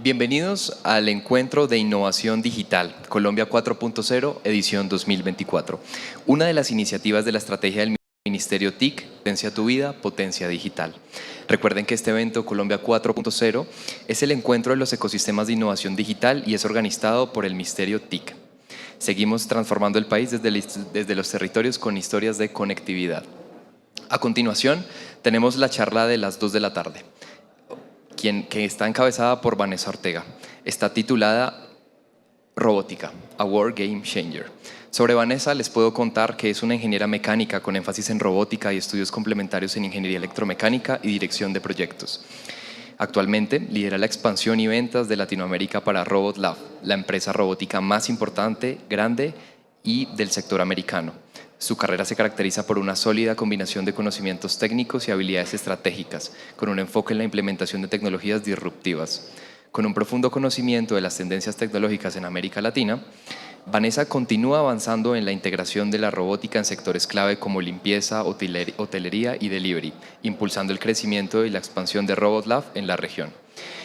Bienvenidos al Encuentro de Innovación Digital, Colombia 4.0, edición 2024. Una de las iniciativas de la estrategia del Ministerio TIC, Potencia tu Vida, Potencia Digital. Recuerden que este evento, Colombia 4.0, es el encuentro de los ecosistemas de innovación digital y es organizado por el Ministerio TIC. Seguimos transformando el país desde los territorios con historias de conectividad. A continuación, tenemos la charla de las 2 de la tarde. Que está encabezada por Vanessa Ortega. Está titulada Robótica, a World Game Changer. Sobre Vanessa les puedo contar que es una ingeniera mecánica con énfasis en robótica y estudios complementarios en ingeniería electromecánica y dirección de proyectos. Actualmente lidera la expansión y ventas de Latinoamérica para Robot Lab, la empresa robótica más importante, grande y del sector americano. Su carrera se caracteriza por una sólida combinación de conocimientos técnicos y habilidades estratégicas, con un enfoque en la implementación de tecnologías disruptivas. Con un profundo conocimiento de las tendencias tecnológicas en América Latina, Vanessa continúa avanzando en la integración de la robótica en sectores clave como limpieza, hotelería y delivery, impulsando el crecimiento y la expansión de Robot Lab en la región.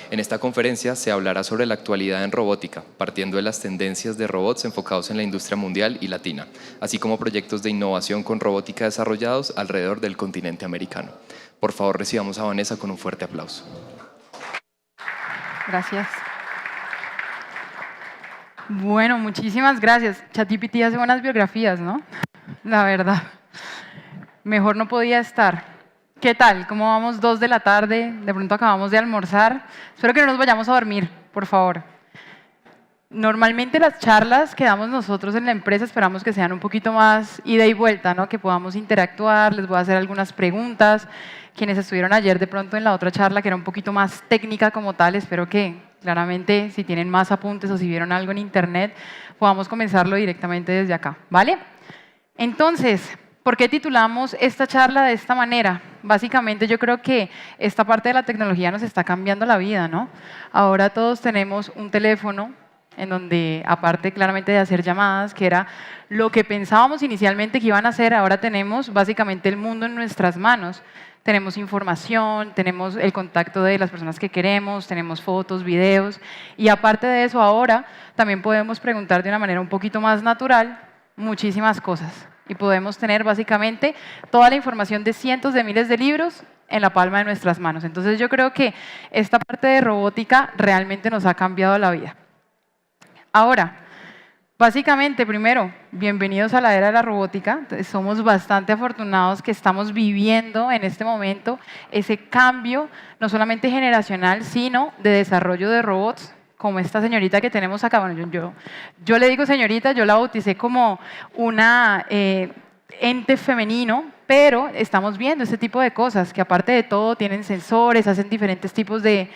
En esta conferencia se hablará sobre la actualidad en robótica, partiendo de las tendencias de robots enfocados en la industria mundial y latina, así como proyectos de innovación con robótica desarrollados alrededor del continente americano. Por favor, recibamos a Vanessa con un fuerte aplauso. Gracias. Bueno, muchísimas gracias. ChatGPT hace buenas biografías, ¿no? La verdad. Mejor no podía estar. ¿Qué tal? ¿Cómo vamos? 2 de la tarde, de pronto acabamos de almorzar. Espero que no nos vayamos a dormir, por favor. Normalmente las charlas que damos nosotros en la empresa esperamos que sean un poquito más ida y vuelta, ¿no? Que podamos interactuar, les voy a hacer algunas preguntas. Quienes estuvieron ayer de pronto en la otra charla, que era un poquito más técnica como tal, espero que claramente si tienen más apuntes o si vieron algo en internet, podamos comenzarlo directamente desde acá, ¿vale? Entonces, ¿por qué titulamos esta charla de esta manera? Básicamente yo creo que esta parte de la tecnología nos está cambiando la vida, ¿no? Ahora todos tenemos un teléfono en donde, aparte claramente de hacer llamadas, que era lo que pensábamos inicialmente que iban a hacer, ahora tenemos básicamente el mundo en nuestras manos. Tenemos información, tenemos el contacto de las personas que queremos, tenemos fotos, videos, y aparte de eso ahora también podemos preguntar de una manera un poquito más natural muchísimas cosas. Y podemos tener básicamente toda la información de cientos de miles de libros en la palma de nuestras manos. Entonces yo creo que esta parte de robótica realmente nos ha cambiado la vida. Ahora, básicamente, primero, bienvenidos a la era de la robótica. Somos bastante afortunados que estamos viviendo en este momento ese cambio, no solamente generacional, sino de desarrollo de robots, como esta señorita que tenemos acá. Bueno, yo le digo señorita, yo la bauticé como una ente femenino, pero estamos viendo este tipo de cosas que aparte de todo tienen sensores, hacen diferentes tipos de,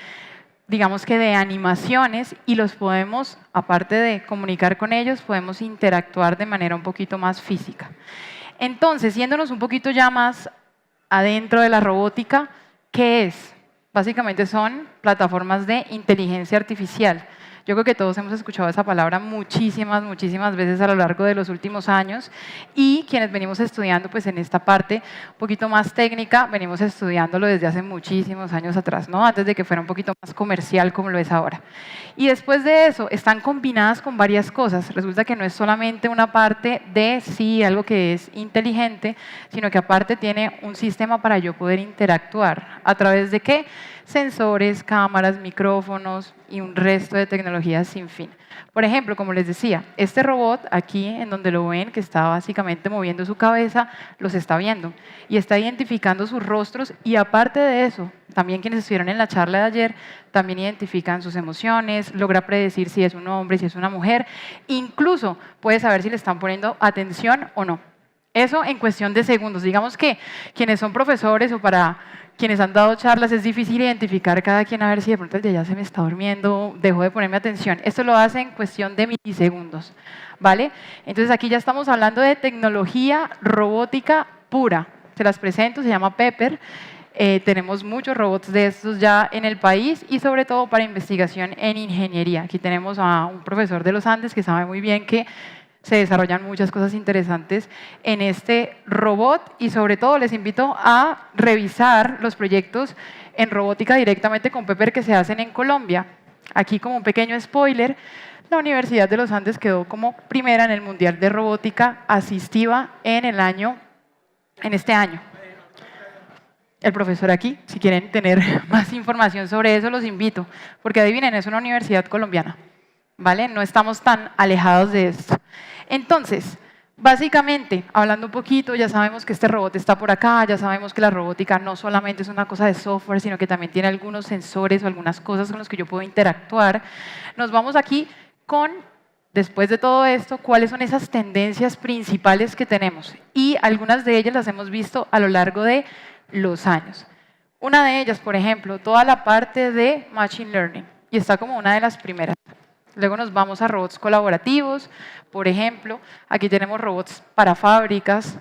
digamos que de animaciones y los podemos, aparte de comunicar con ellos, podemos interactuar de manera un poquito más física. Entonces, yéndonos un poquito ya más adentro de la robótica, ¿qué es? Básicamente son plataformas de inteligencia artificial. Yo creo que todos hemos escuchado esa palabra muchísimas veces a lo largo de los últimos años y quienes venimos estudiando pues en esta parte un poquito más técnica, venimos estudiándolo desde hace muchísimos años atrás, ¿no? Antes de que fuera un poquito más comercial como lo es ahora. Y después de eso están combinadas con varias cosas. Resulta que no es solamente una parte de sí, algo que es inteligente, sino que aparte tiene un sistema para yo poder interactuar. ¿A través de qué? Sensores, cámaras, micrófonos y un resto de tecnologías sin fin. Por ejemplo, como les decía, este robot aquí en donde lo ven, que está básicamente moviendo su cabeza, los está viendo y está identificando sus rostros y aparte de eso, también quienes estuvieron en la charla de ayer, también identifican sus emociones, logra predecir si es un hombre, si es una mujer, incluso puede saber si le están poniendo atención o no. Eso en cuestión de segundos. Digamos que quienes son profesores o para quienes han dado charlas es difícil identificar cada quien a ver si de pronto el de allá se me está durmiendo, dejó de ponerme atención. Esto lo hace en cuestión de milisegundos, ¿vale? Entonces aquí ya estamos hablando de tecnología robótica pura. Se las presento, se llama Pepper. Tenemos muchos robots de estos ya en el país y sobre todo para investigación en ingeniería. Aquí tenemos a un profesor de los Andes que sabe muy bien que se desarrollan muchas cosas interesantes en este robot y sobre todo les invito a revisar los proyectos en robótica directamente con Pepper que se hacen en Colombia. Aquí como un pequeño spoiler, la Universidad de los Andes quedó como primera en el Mundial de Robótica Asistiva en este año. El profesor aquí, si quieren tener más información sobre eso, los invito, porque adivinen, es una universidad colombiana, ¿vale? No estamos tan alejados de esto. Entonces, básicamente, hablando un poquito, ya sabemos que este robot está por acá, ya sabemos que la robótica no solamente es una cosa de software, sino que también tiene algunos sensores o algunas cosas con las que yo puedo interactuar. Nos vamos aquí con, después de todo esto, cuáles son esas tendencias principales que tenemos. Y algunas de ellas las hemos visto a lo largo de los años. Una de ellas, por ejemplo, toda la parte de Machine Learning, y está como una de las primeras. Luego nos vamos a robots colaborativos, por ejemplo, aquí tenemos robots para fábricas,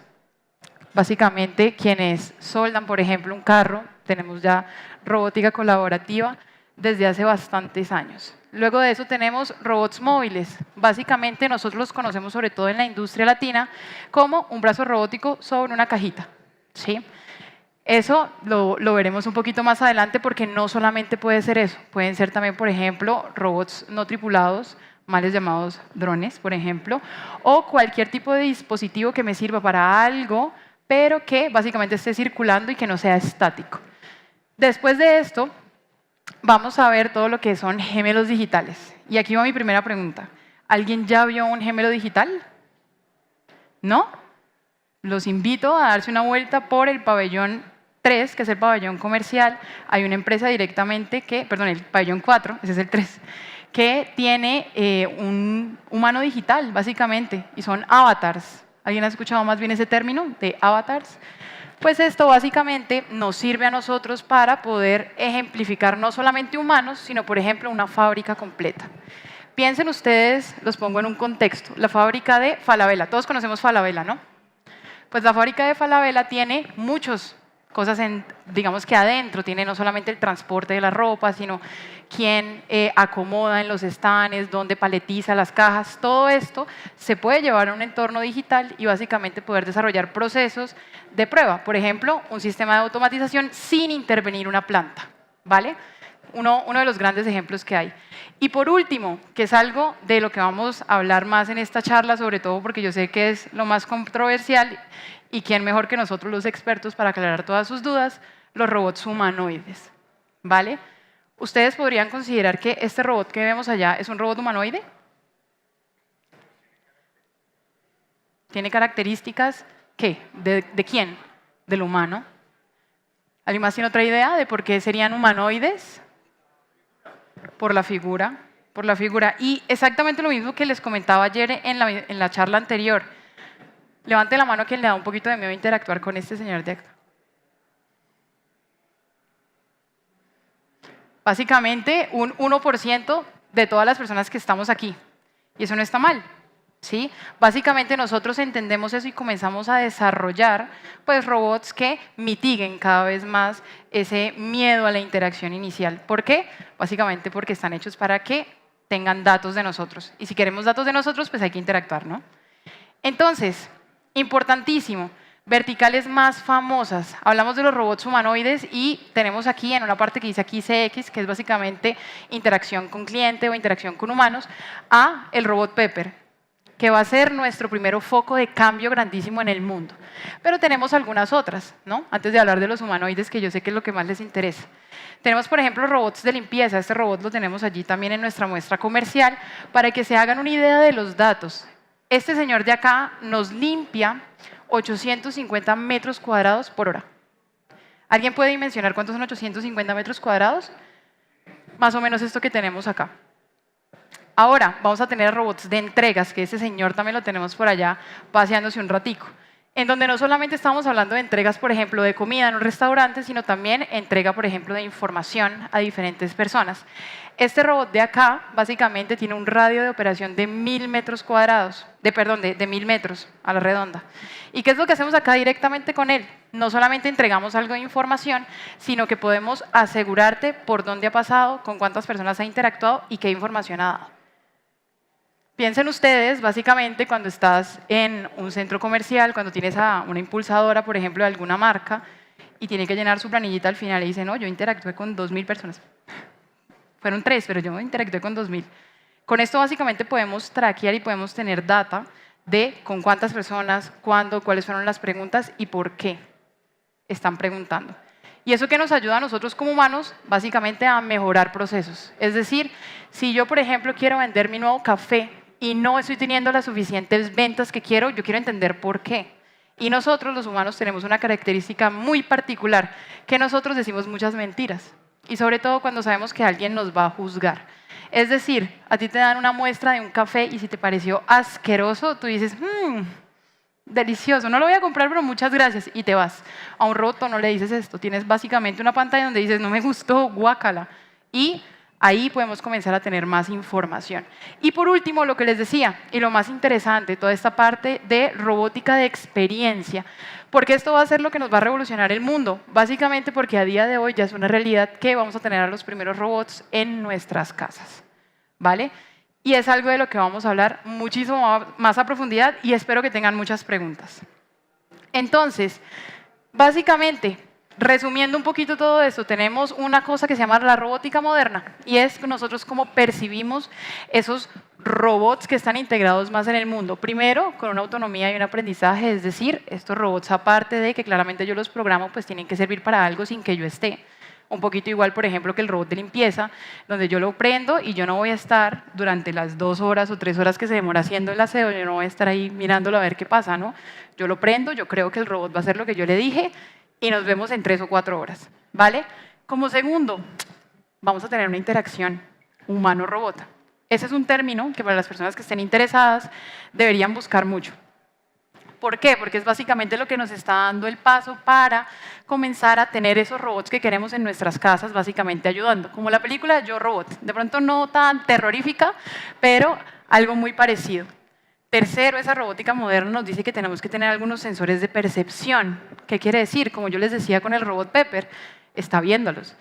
básicamente quienes soldan, por ejemplo, un carro, tenemos ya robótica colaborativa desde hace bastantes años. Luego de eso tenemos robots móviles, básicamente nosotros los conocemos sobre todo en la industria latina como un brazo robótico sobre una cajita, ¿sí? Eso lo veremos un poquito más adelante porque no solamente puede ser eso, pueden ser también, por ejemplo, robots no tripulados, males llamados drones, por ejemplo, o cualquier tipo de dispositivo que me sirva para algo, pero que básicamente esté circulando y que no sea estático. Después de esto, vamos a ver todo lo que son gemelos digitales. Y aquí va mi primera pregunta. ¿Alguien ya vio un gemelo digital? ¿No? Los invito a darse una vuelta por el pabellón 3, que es el pabellón comercial. Hay una empresa directamente que, perdón, el pabellón 4, ese es el 3, que tiene un humano digital, básicamente, y son avatars. ¿Alguien ha escuchado más bien ese término de avatars? Pues esto básicamente nos sirve a nosotros para poder ejemplificar no solamente humanos, sino, por ejemplo, una fábrica completa. Piensen ustedes, los pongo en un contexto, la fábrica de Falabella. Todos conocemos Falabella, ¿no? Pues la fábrica de Falabella tiene muchas cosas, digamos que adentro, tiene no solamente el transporte de la ropa, sino quién acomoda en los estanes, dónde paletiza las cajas, todo esto se puede llevar a un entorno digital y básicamente poder desarrollar procesos de prueba. Por ejemplo, un sistema de automatización sin intervenir una planta, ¿vale? Uno de los grandes ejemplos que hay. Y por último, que es algo de lo que vamos a hablar más en esta charla, sobre todo porque yo sé que es lo más controversial y quién mejor que nosotros los expertos para aclarar todas sus dudas, los robots humanoides, ¿vale? ¿Ustedes podrían considerar que este robot que vemos allá es un robot humanoide? ¿Tiene características qué? ¿De quién? Del humano. ¿Alguien más tiene otra idea de por qué serían humanoides? Por la figura, por la figura. Y exactamente lo mismo que les comentaba ayer en la charla anterior. Levante la mano quien le da un poquito de miedo a interactuar con este señor de acá. Básicamente un 1% de todas las personas que estamos aquí. Y eso no está mal, ¿sí? Básicamente nosotros entendemos eso y comenzamos a desarrollar pues, robots que mitiguen cada vez más ese miedo a la interacción inicial. ¿Por qué? Básicamente porque están hechos para que tengan datos de nosotros. Y si queremos datos de nosotros, pues hay que interactuar, ¿no? Entonces, importantísimo, verticales más famosas. Hablamos de los robots humanoides y tenemos aquí en una parte que dice aquí CX, que es básicamente interacción con cliente o interacción con humanos, a el robot Pepper, que va a ser nuestro primer foco de cambio grandísimo en el mundo. Pero tenemos algunas otras, ¿no? Antes de hablar de los humanoides, que yo sé que es lo que más les interesa. Tenemos, por ejemplo, robots de limpieza. Este robot lo tenemos allí también en nuestra muestra comercial para que se hagan una idea de los datos. Este señor de acá nos limpia 850 metros cuadrados por hora. ¿Alguien puede dimensionar cuántos son 850 metros cuadrados? Más o menos esto que tenemos acá. Ahora vamos a tener robots de entregas, que ese señor también lo tenemos por allá paseándose un ratico. en donde no solamente estamos hablando de entregas, por ejemplo, de comida en un restaurante, sino también entrega, por ejemplo, de información a diferentes personas. Este robot de acá, básicamente, tiene un radio de operación de 1000 metros cuadrados, de 1000 metros a la redonda. ¿Y qué es lo que hacemos acá directamente con él? No solamente entregamos algo de información, sino que podemos asegurarte por dónde ha pasado, con cuántas personas ha interactuado y qué información ha dado. Piensen ustedes, básicamente, cuando estás en un centro comercial, cuando tienes a una impulsadora, por ejemplo, de alguna marca, y tiene que llenar su planillita al final y dice, no, yo interactué con 2000 personas. Fueron 3, pero yo interactué con 2000. Con esto, básicamente, podemos traquear y podemos tener data de con cuántas personas, cuándo, cuáles fueron las preguntas y por qué están preguntando. Y eso que nos ayuda a nosotros como humanos, básicamente, a mejorar procesos. Es decir, si yo, por ejemplo, quiero vender mi nuevo café, y no estoy teniendo las suficientes ventas que quiero, yo quiero entender por qué. Y nosotros, los humanos, tenemos una característica muy particular, que nosotros decimos muchas mentiras. Y sobre todo cuando sabemos que alguien nos va a juzgar. Es decir, a ti te dan una muestra de un café y si te pareció asqueroso, tú dices, delicioso, no lo voy a comprar, pero muchas gracias, y te vas. A un roto no le dices esto, tienes básicamente una pantalla donde dices, no me gustó, guácala. Y ahí podemos comenzar a tener más información. Y por último, lo que les decía, y lo más interesante, toda esta parte de robótica de experiencia, porque esto va a ser lo que nos va a revolucionar el mundo, básicamente porque a día de hoy ya es una realidad que vamos a tener a los primeros robots en nuestras casas, ¿vale? Y es algo de lo que vamos a hablar muchísimo más a profundidad y espero que tengan muchas preguntas. Entonces, básicamente, resumiendo un poquito todo esto, tenemos una cosa que se llama la robótica moderna y es nosotros cómo percibimos esos robots que están integrados más en el mundo. Primero, con una autonomía y un aprendizaje, es decir, estos robots, aparte de que claramente yo los programo, pues tienen que servir para algo sin que yo esté. Un poquito igual, por ejemplo, que el robot de limpieza, donde yo lo prendo y yo no voy a estar durante las 2 horas o 3 horas que se demora haciendo el aseo, yo no voy a estar ahí mirándolo a ver qué pasa, ¿no? Yo lo prendo, yo creo que el robot va a hacer lo que yo le dije y nos vemos en 3 o 4 horas, ¿vale? Como segundo, vamos a tener una interacción humano-robot. Ese es un término que para las personas que estén interesadas deberían buscar mucho. ¿Por qué? Porque es básicamente lo que nos está dando el paso para comenzar a tener esos robots que queremos en nuestras casas, básicamente ayudando. Como la película Yo Robot, de pronto no tan terrorífica, pero algo muy parecido. Tercero, esa robótica moderna nos dice que tenemos que tener algunos sensores de percepción. ¿Qué quiere decir? Como yo les decía con el robot Pepper, está viéndolos.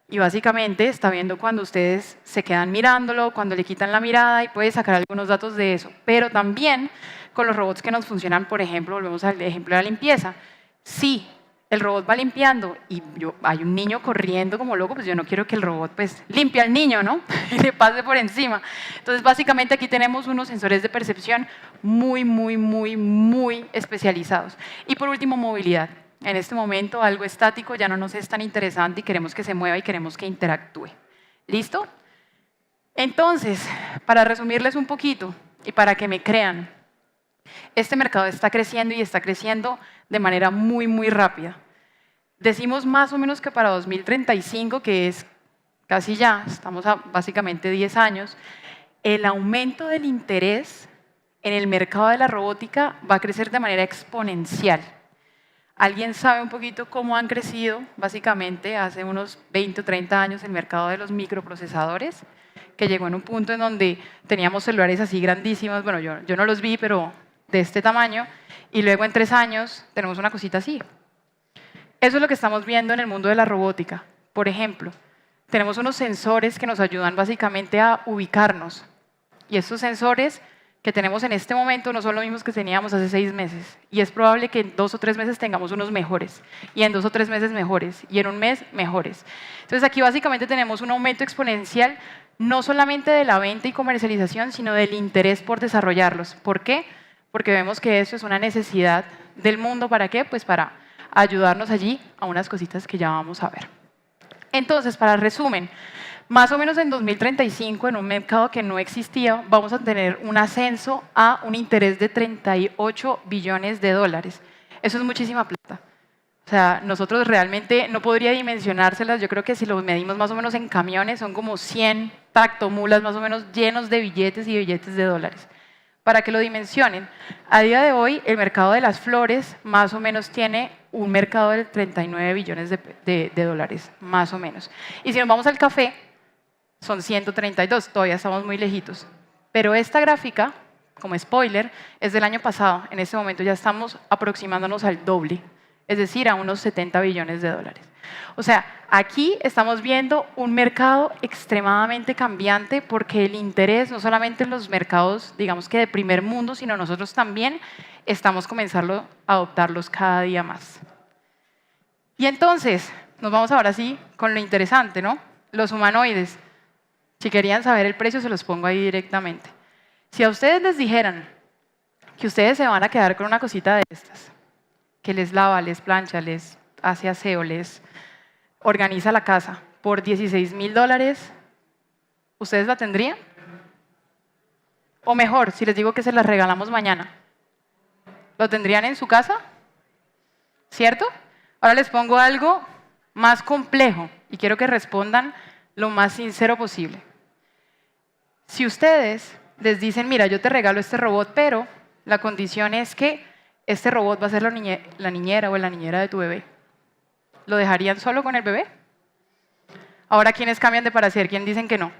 Y básicamente está viendo cuando ustedes se quedan mirándolo, cuando le quitan la mirada y puede sacar algunos datos de eso. Pero también con los robots que nos funcionan, por ejemplo, volvemos al ejemplo de la limpieza. Si el robot va limpiando y hay un niño corriendo como loco, pues yo no quiero que el robot pues limpie al niño, ¿no? Y le pase por encima. Entonces, básicamente aquí tenemos unos sensores de percepción muy especializados. Y por último, movilidad. En este momento algo estático ya no nos es tan interesante y queremos que se mueva y queremos que interactúe. ¿Listo? Entonces, para resumirles un poquito y para que me crean, este mercado está creciendo y está creciendo de manera muy rápida. Decimos más o menos que para 2035, que es casi ya, estamos a básicamente 10 años, el aumento del interés en el mercado de la robótica va a crecer de manera exponencial. ¿Alguien sabe un poquito cómo han crecido, básicamente, hace unos 20 o 30 años el mercado de los microprocesadores? Que llegó en un punto en donde teníamos celulares así grandísimos, bueno, yo no los vi, pero de este tamaño, y luego en 3 años tenemos una cosita así. Eso es lo que estamos viendo en el mundo de la robótica. Por ejemplo, tenemos unos sensores que nos ayudan básicamente a ubicarnos. Y estos sensores que tenemos en este momento no son los mismos que teníamos hace 6 meses. Y es probable que en 2 o 3 meses tengamos unos mejores. Y en 2 o 3 meses mejores. Y en un mes mejores. Entonces aquí básicamente tenemos un aumento exponencial no solamente de la venta y comercialización, sino del interés por desarrollarlos. ¿Por qué? Porque vemos que eso es una necesidad del mundo. ¿Para qué? Pues para ayudarnos allí a unas cositas que ya vamos a ver. Entonces, para resumen, más o menos en 2035, en un mercado que no existía, vamos a tener un ascenso a un interés de 38 billones de dólares. Eso es muchísima plata. O sea, nosotros realmente no podría dimensionárselas. Yo creo que si lo medimos más o menos en camiones, son como 100 tractomulas más o menos llenos de billetes y billetes de dólares. Para que lo dimensionen, a día de hoy el mercado de las flores más o menos tiene un mercado de 39 billones de dólares, más o menos. Y si nos vamos al café, son 132, todavía estamos muy lejitos. Pero esta gráfica, como spoiler, es del año pasado. En este momento ya estamos aproximándonos al doble, es decir, a unos 70 billones de dólares. O sea, aquí estamos viendo un mercado extremadamente cambiante porque el interés, no solamente en los mercados, digamos que de primer mundo, sino nosotros también estamos comenzando a adoptarlos cada día más. Y entonces, nos vamos ahora sí con lo interesante, ¿no? Los humanoides. Si querían saber el precio, se los pongo ahí directamente. Si a ustedes les dijeran que ustedes se van a quedar con una cosita de estas, que les lava, les plancha, les hace aseo, les organiza la casa, por $16.000, ¿ustedes la tendrían? O mejor, si les digo que se las regalamos mañana, ¿lo tendrían en su casa? ¿Cierto? Ahora les pongo algo más complejo y quiero que respondan lo más sincero posible. Si ustedes les dicen, mira, yo te regalo este robot, pero la condición es que este robot va a ser la niñera o la niñera de tu bebé, ¿lo dejarían solo con el bebé? Ahora, ¿quiénes cambian de parecer? ¿Quién dicen que no?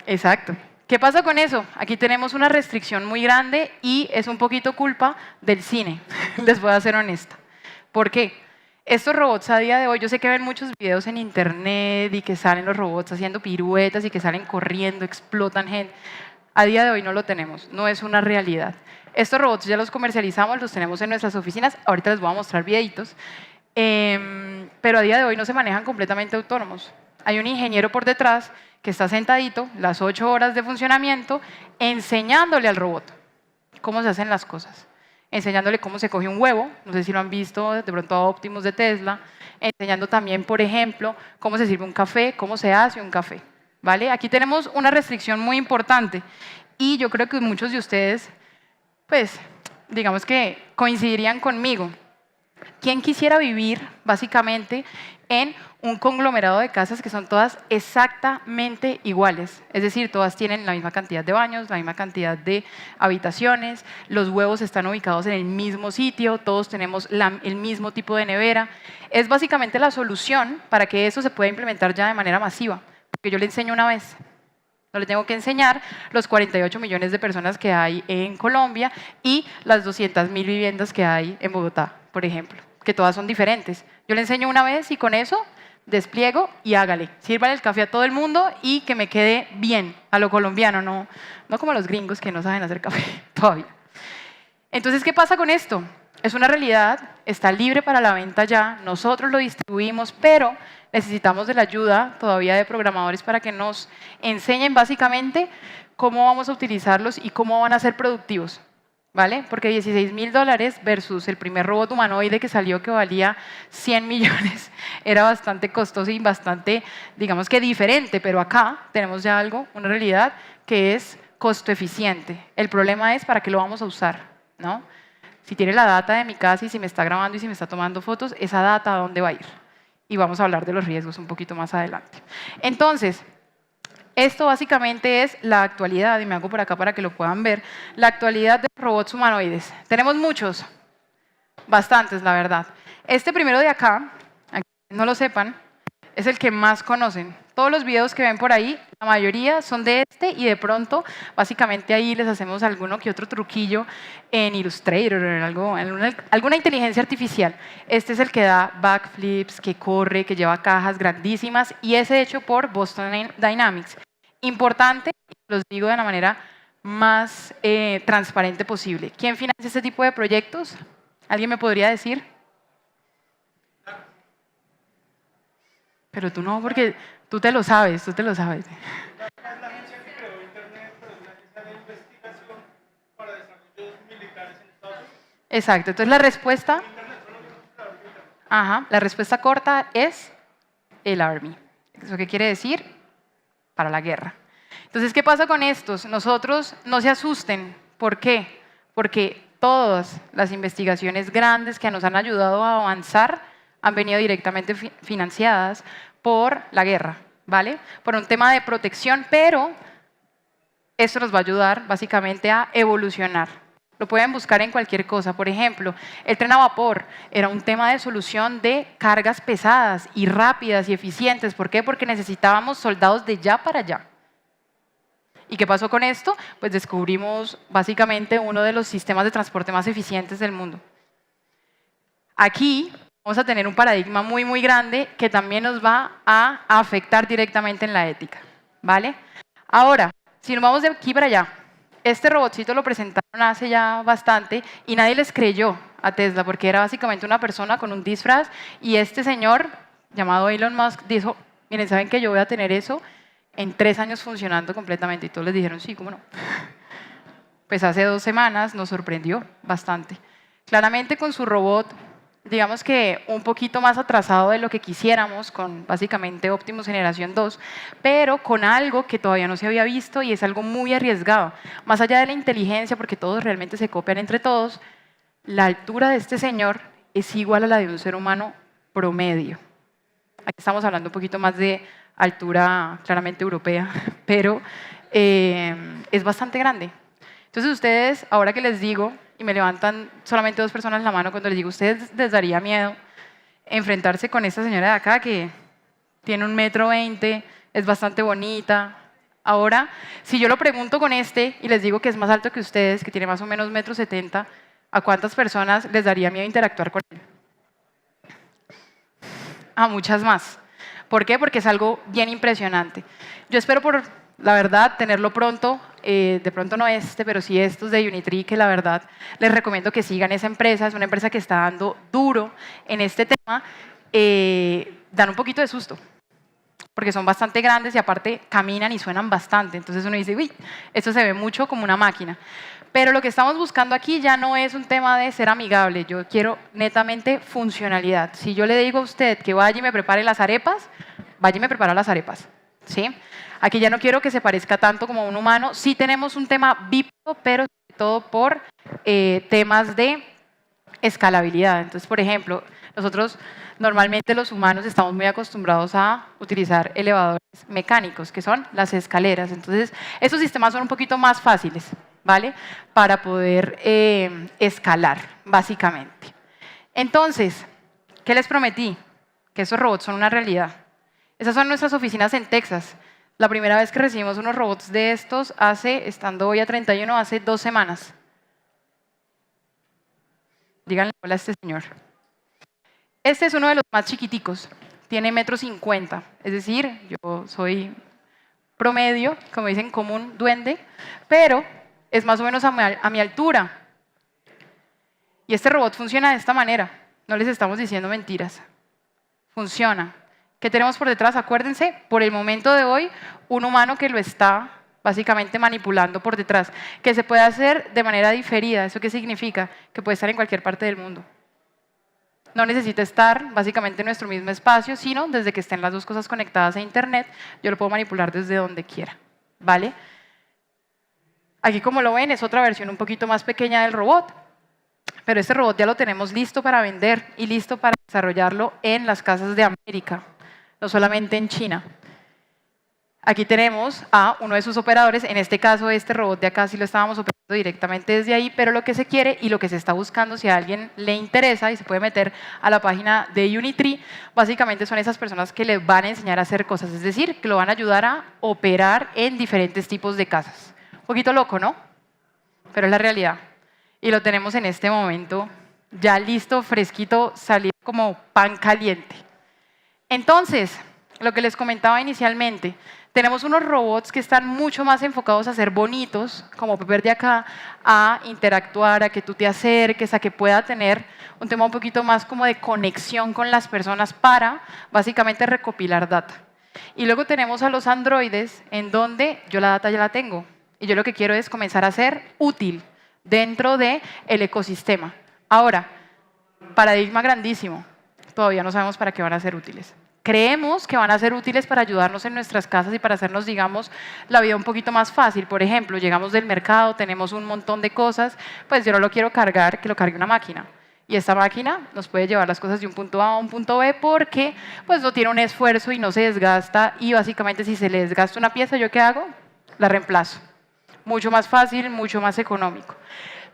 Exacto. ¿Qué pasa con eso? Aquí tenemos una restricción muy grande y es un poquito culpa del cine, les voy a ser honesta. ¿Por qué? Estos robots a día de hoy, yo sé que ven muchos videos en internet y que salen los robots haciendo piruetas y que salen corriendo, explotan gente. A día de hoy no lo tenemos, no es una realidad. Estos robots ya los comercializamos, los tenemos en nuestras oficinas, ahorita les voy a mostrar videitos, pero a día de hoy no se manejan completamente autónomos. Hay un ingeniero por detrás que está sentadito las 8 horas de funcionamiento enseñándole al robot cómo se hacen las cosas, enseñándole cómo se coge un huevo, no sé si lo han visto de pronto a Optimus de Tesla, enseñando también, por ejemplo, cómo se sirve un café, cómo se hace un café. ¿Vale? Aquí tenemos una restricción muy importante y yo creo que muchos de ustedes, pues, digamos que coincidirían conmigo. ¿Quién quisiera vivir básicamente en un conglomerado de casas que son todas exactamente iguales? Es decir, todas tienen la misma cantidad de baños, la misma cantidad de habitaciones, los huevos están ubicados en el mismo sitio, todos tenemos el mismo tipo de nevera. Es básicamente la solución para que eso se pueda implementar ya de manera masiva. Porque yo le enseño una vez, no le tengo que enseñar los 48 millones de personas que hay en Colombia y las 200.000 viviendas que hay en Bogotá, por ejemplo, que todas son diferentes. Yo le enseño una vez y con eso despliego y hágale. Sírvale el café a todo el mundo y que me quede bien, a lo colombiano, no como los gringos que no saben hacer café todavía. Entonces, ¿qué pasa con esto? Es una realidad, está libre para la venta ya, nosotros lo distribuimos, pero necesitamos de la ayuda todavía de programadores para que nos enseñen básicamente cómo vamos a utilizarlos y cómo van a ser productivos, ¿vale? Porque $16.000 versus el primer robot humanoide que salió que valía 100 millones era bastante costoso y bastante, digamos que diferente, pero acá tenemos ya algo, una realidad que es costo eficiente. El problema es para qué lo vamos a usar, ¿no? Si tiene la data de mi casa y si me está grabando y si me está tomando fotos, esa data ¿a dónde va a ir? Y vamos a hablar de los riesgos un poquito más adelante. Entonces, esto básicamente es la actualidad, y me hago por acá para que lo puedan ver, la actualidad de los robots humanoides. Tenemos muchos, bastantes, la verdad. Este primero de acá, aunque no lo sepan, es el que más conocen. Todos los videos que ven por ahí, la mayoría son de este y de pronto, básicamente ahí les hacemos alguno que otro truquillo en Illustrator o en alguna inteligencia artificial. Este es el que da backflips, que corre, que lleva cajas grandísimas y es hecho por Boston Dynamics. Importante, los digo de la manera más transparente posible. ¿Quién financia este tipo de proyectos? ¿Alguien me podría decir? Pero tú no, porque tú te lo sabes, tú te lo sabes. Es la agencia que creó Internet, pero es una agencia de investigación para desarrollos militares en Estados Unidos. Exacto, entonces la respuesta, la respuesta corta es el Army. ¿Eso qué quiere decir? Para la guerra. Entonces, ¿qué pasa con estos? Nosotros no se asusten. ¿Por qué? Porque todas las investigaciones grandes que nos han ayudado a avanzar han venido directamente financiadas por la guerra. ¿vale? Por un tema de protección, pero esto nos va a ayudar básicamente a evolucionar. Lo pueden buscar en cualquier cosa. Por ejemplo, el tren a vapor era un tema de solución de cargas pesadas y rápidas y eficientes. ¿Por qué? Porque necesitábamos soldados de ya para allá. ¿Y qué pasó con esto? Pues descubrimos básicamente uno de los sistemas de transporte más eficientes del mundo. Aquí vamos a tener un paradigma muy, muy grande que también nos va a afectar directamente en la ética, ¿vale? Ahora, si nos vamos de aquí para allá, este robotcito lo presentaron hace ya bastante y nadie les creyó a Tesla porque era básicamente una persona con un disfraz y este señor llamado Elon Musk dijo, miren, ¿saben que yo voy a tener eso en 3 años funcionando completamente? Y todos les dijeron, sí, ¿cómo no? Pues hace 2 semanas nos sorprendió bastante. Claramente con su robot, digamos que un poquito más atrasado de lo que quisiéramos, con básicamente Optimus Generación 2, pero con algo que todavía no se había visto y es algo muy arriesgado. Más allá de la inteligencia, porque todos realmente se copian entre todos, la altura de este señor es igual a la de un ser humano promedio. Aquí estamos hablando un poquito más de altura claramente europea, pero es bastante grande. Entonces ustedes, ahora que les digo, y me levantan solamente 2 personas la mano cuando les digo, ¿ustedes les daría miedo enfrentarse con esta señora de acá que tiene 1,20 m, es bastante bonita? Ahora, si yo lo pregunto con este y les digo que es más alto que ustedes, que tiene más o menos 1,70 m, ¿a cuántas personas les daría miedo interactuar con él? A muchas más. ¿Por qué? Porque es algo bien impresionante. Yo espero, la verdad, tenerlo pronto. De pronto no este, pero sí estos de Unitree, que la verdad les recomiendo que sigan esa empresa. Es una empresa que está dando duro en este tema. Dan un poquito de susto, porque son bastante grandes y aparte caminan y suenan bastante. Entonces uno dice, uy, esto se ve mucho como una máquina. Pero lo que estamos buscando aquí ya no es un tema de ser amigable. Yo quiero netamente funcionalidad. Si yo le digo a usted que vaya y me prepare las arepas, vaya y me prepara las arepas, ¿sí? Aquí ya no quiero que se parezca tanto como a un humano. Sí tenemos un tema bípedo, pero sobre todo por temas de escalabilidad. Entonces, por ejemplo, nosotros normalmente los humanos estamos muy acostumbrados a utilizar elevadores mecánicos, que son las escaleras. Entonces, estos sistemas son un poquito más fáciles, ¿vale? Para poder escalar, básicamente. Entonces, ¿qué les prometí? Que esos robots son una realidad. Esas son nuestras oficinas en Texas. La primera vez que recibimos unos robots de estos, estando hoy a 31, hace 2 semanas. Díganle hola a este señor. Este es uno de los más chiquiticos. Tiene 1,50 m. Es decir, yo soy promedio, como dicen, como un duende, pero es más o menos a mi altura. Y este robot funciona de esta manera. No les estamos diciendo mentiras. Funciona. ¿Qué tenemos por detrás? Acuérdense, por el momento de hoy, un humano que lo está básicamente manipulando por detrás, que se puede hacer de manera diferida. ¿Eso qué significa? Que puede estar en cualquier parte del mundo. No necesita estar básicamente en nuestro mismo espacio, sino desde que estén las 2 cosas conectadas a internet, yo lo puedo manipular desde donde quiera, ¿vale? Aquí, como lo ven, es otra versión un poquito más pequeña del robot, pero este robot ya lo tenemos listo para vender y listo para desarrollarlo en las casas de América, no solamente en China. Aquí tenemos a uno de sus operadores, en este caso este robot de acá sí lo estábamos operando directamente desde ahí, pero lo que se quiere y lo que se está buscando, si a alguien le interesa y se puede meter a la página de Unitree, básicamente son esas personas que le van a enseñar a hacer cosas, es decir, que lo van a ayudar a operar en diferentes tipos de casas. Un poquito loco, ¿no? Pero es la realidad. Y lo tenemos en este momento ya listo, fresquito, salido como pan caliente. Entonces, lo que les comentaba inicialmente, tenemos unos robots que están mucho más enfocados a ser bonitos, como Pepper de acá, a interactuar, a que tú te acerques, a que pueda tener un tema un poquito más como de conexión con las personas para básicamente recopilar data. Y luego tenemos a los androides, en donde yo la data ya la tengo. Y yo lo que quiero es comenzar a ser útil dentro del ecosistema. Ahora, paradigma grandísimo, todavía no sabemos para qué van a ser útiles. Creemos que van a ser útiles para ayudarnos en nuestras casas y para hacernos, digamos, la vida un poquito más fácil. Por ejemplo, llegamos del mercado, tenemos un montón de cosas, pues yo no lo quiero cargar, que lo cargue una máquina. Y esta máquina nos puede llevar las cosas de un punto A a un punto B porque pues, no tiene un esfuerzo y no se desgasta. Y básicamente si se le desgasta una pieza, ¿yo qué hago? La reemplazo. Mucho más fácil, mucho más económico.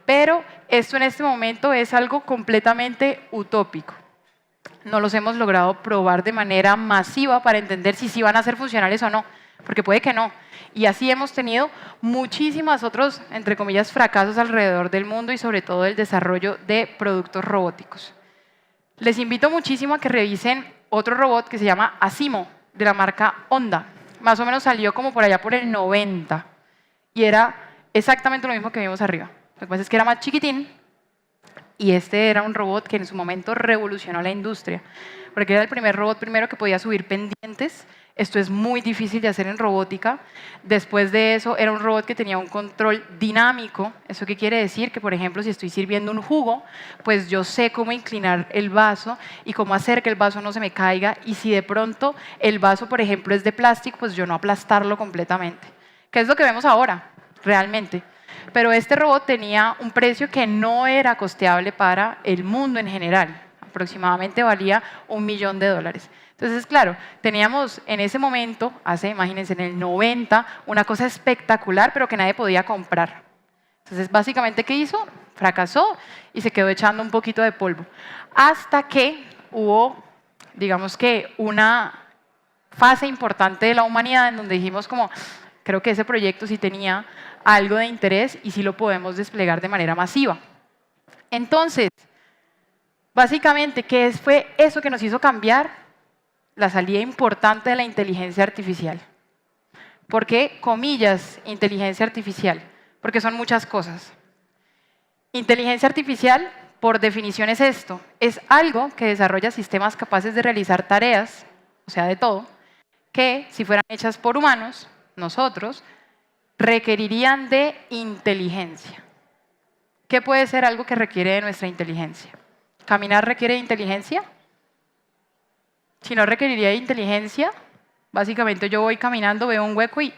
Pero esto en este momento es algo completamente utópico. No los hemos logrado probar de manera masiva para entender si sí van a ser funcionales o no, porque puede que no. Y así hemos tenido muchísimos otros, entre comillas, fracasos alrededor del mundo y sobre todo el desarrollo de productos robóticos. Les invito muchísimo a que revisen otro robot que se llama Asimo, de la marca Honda. Más o menos salió como por allá por el 90 y era exactamente lo mismo que vimos arriba. Lo que pasa es que era más chiquitín y este era un robot que en su momento revolucionó la industria, porque era el primer robot primero que podía subir pendientes. Esto es muy difícil de hacer en robótica. Después de eso, era un robot que tenía un control dinámico. ¿Eso qué quiere decir? Que, por ejemplo, si estoy sirviendo un jugo, pues yo sé cómo inclinar el vaso y cómo hacer que el vaso no se me caiga. Y si de pronto el vaso, por ejemplo, es de plástico, pues yo no aplastarlo completamente. ¿Qué es lo que vemos ahora, realmente? Pero este robot tenía un precio que no era costeable para el mundo en general. Aproximadamente valía $1.000.000. Entonces, claro, teníamos en ese momento, imagínense, en el 90, una cosa espectacular, pero que nadie podía comprar. Entonces, básicamente, ¿qué hizo? Fracasó y se quedó echando un poquito de polvo. Hasta que hubo, digamos que, una fase importante de la humanidad en donde dijimos como, creo que ese proyecto sí tenía algo de interés y sí lo podemos desplegar de manera masiva. Entonces, básicamente, ¿qué fue eso que nos hizo cambiar? La salida importante de la inteligencia artificial. ¿Por qué, comillas, inteligencia artificial? Porque son muchas cosas. Inteligencia artificial, por definición, es esto. Es algo que desarrolla sistemas capaces de realizar tareas, o sea, de todo, que si fueran hechas por humanos, nosotros, requerirían de inteligencia. ¿Qué puede ser algo que requiere de nuestra inteligencia? ¿Caminar requiere de inteligencia? Si no requeriría de inteligencia, básicamente yo voy caminando, veo un hueco y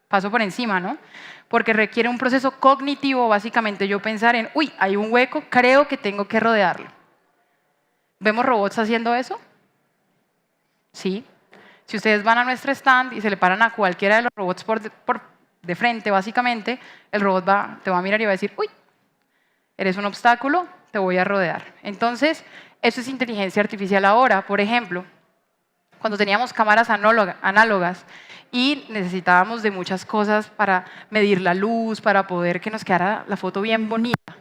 paso por encima, ¿no? Porque requiere un proceso cognitivo, básicamente yo pensar en, uy, hay un hueco, creo que tengo que rodearlo. ¿Vemos robots haciendo eso? Sí. Si ustedes van a nuestro stand y se le paran a cualquiera de los robots de frente, básicamente, el robot te va a mirar y va a decir, uy, eres un obstáculo, te voy a rodear. Entonces, eso es inteligencia artificial ahora. Por ejemplo, cuando teníamos cámaras análogas y necesitábamos de muchas cosas para medir la luz, para poder que nos quedara la foto bien bonita.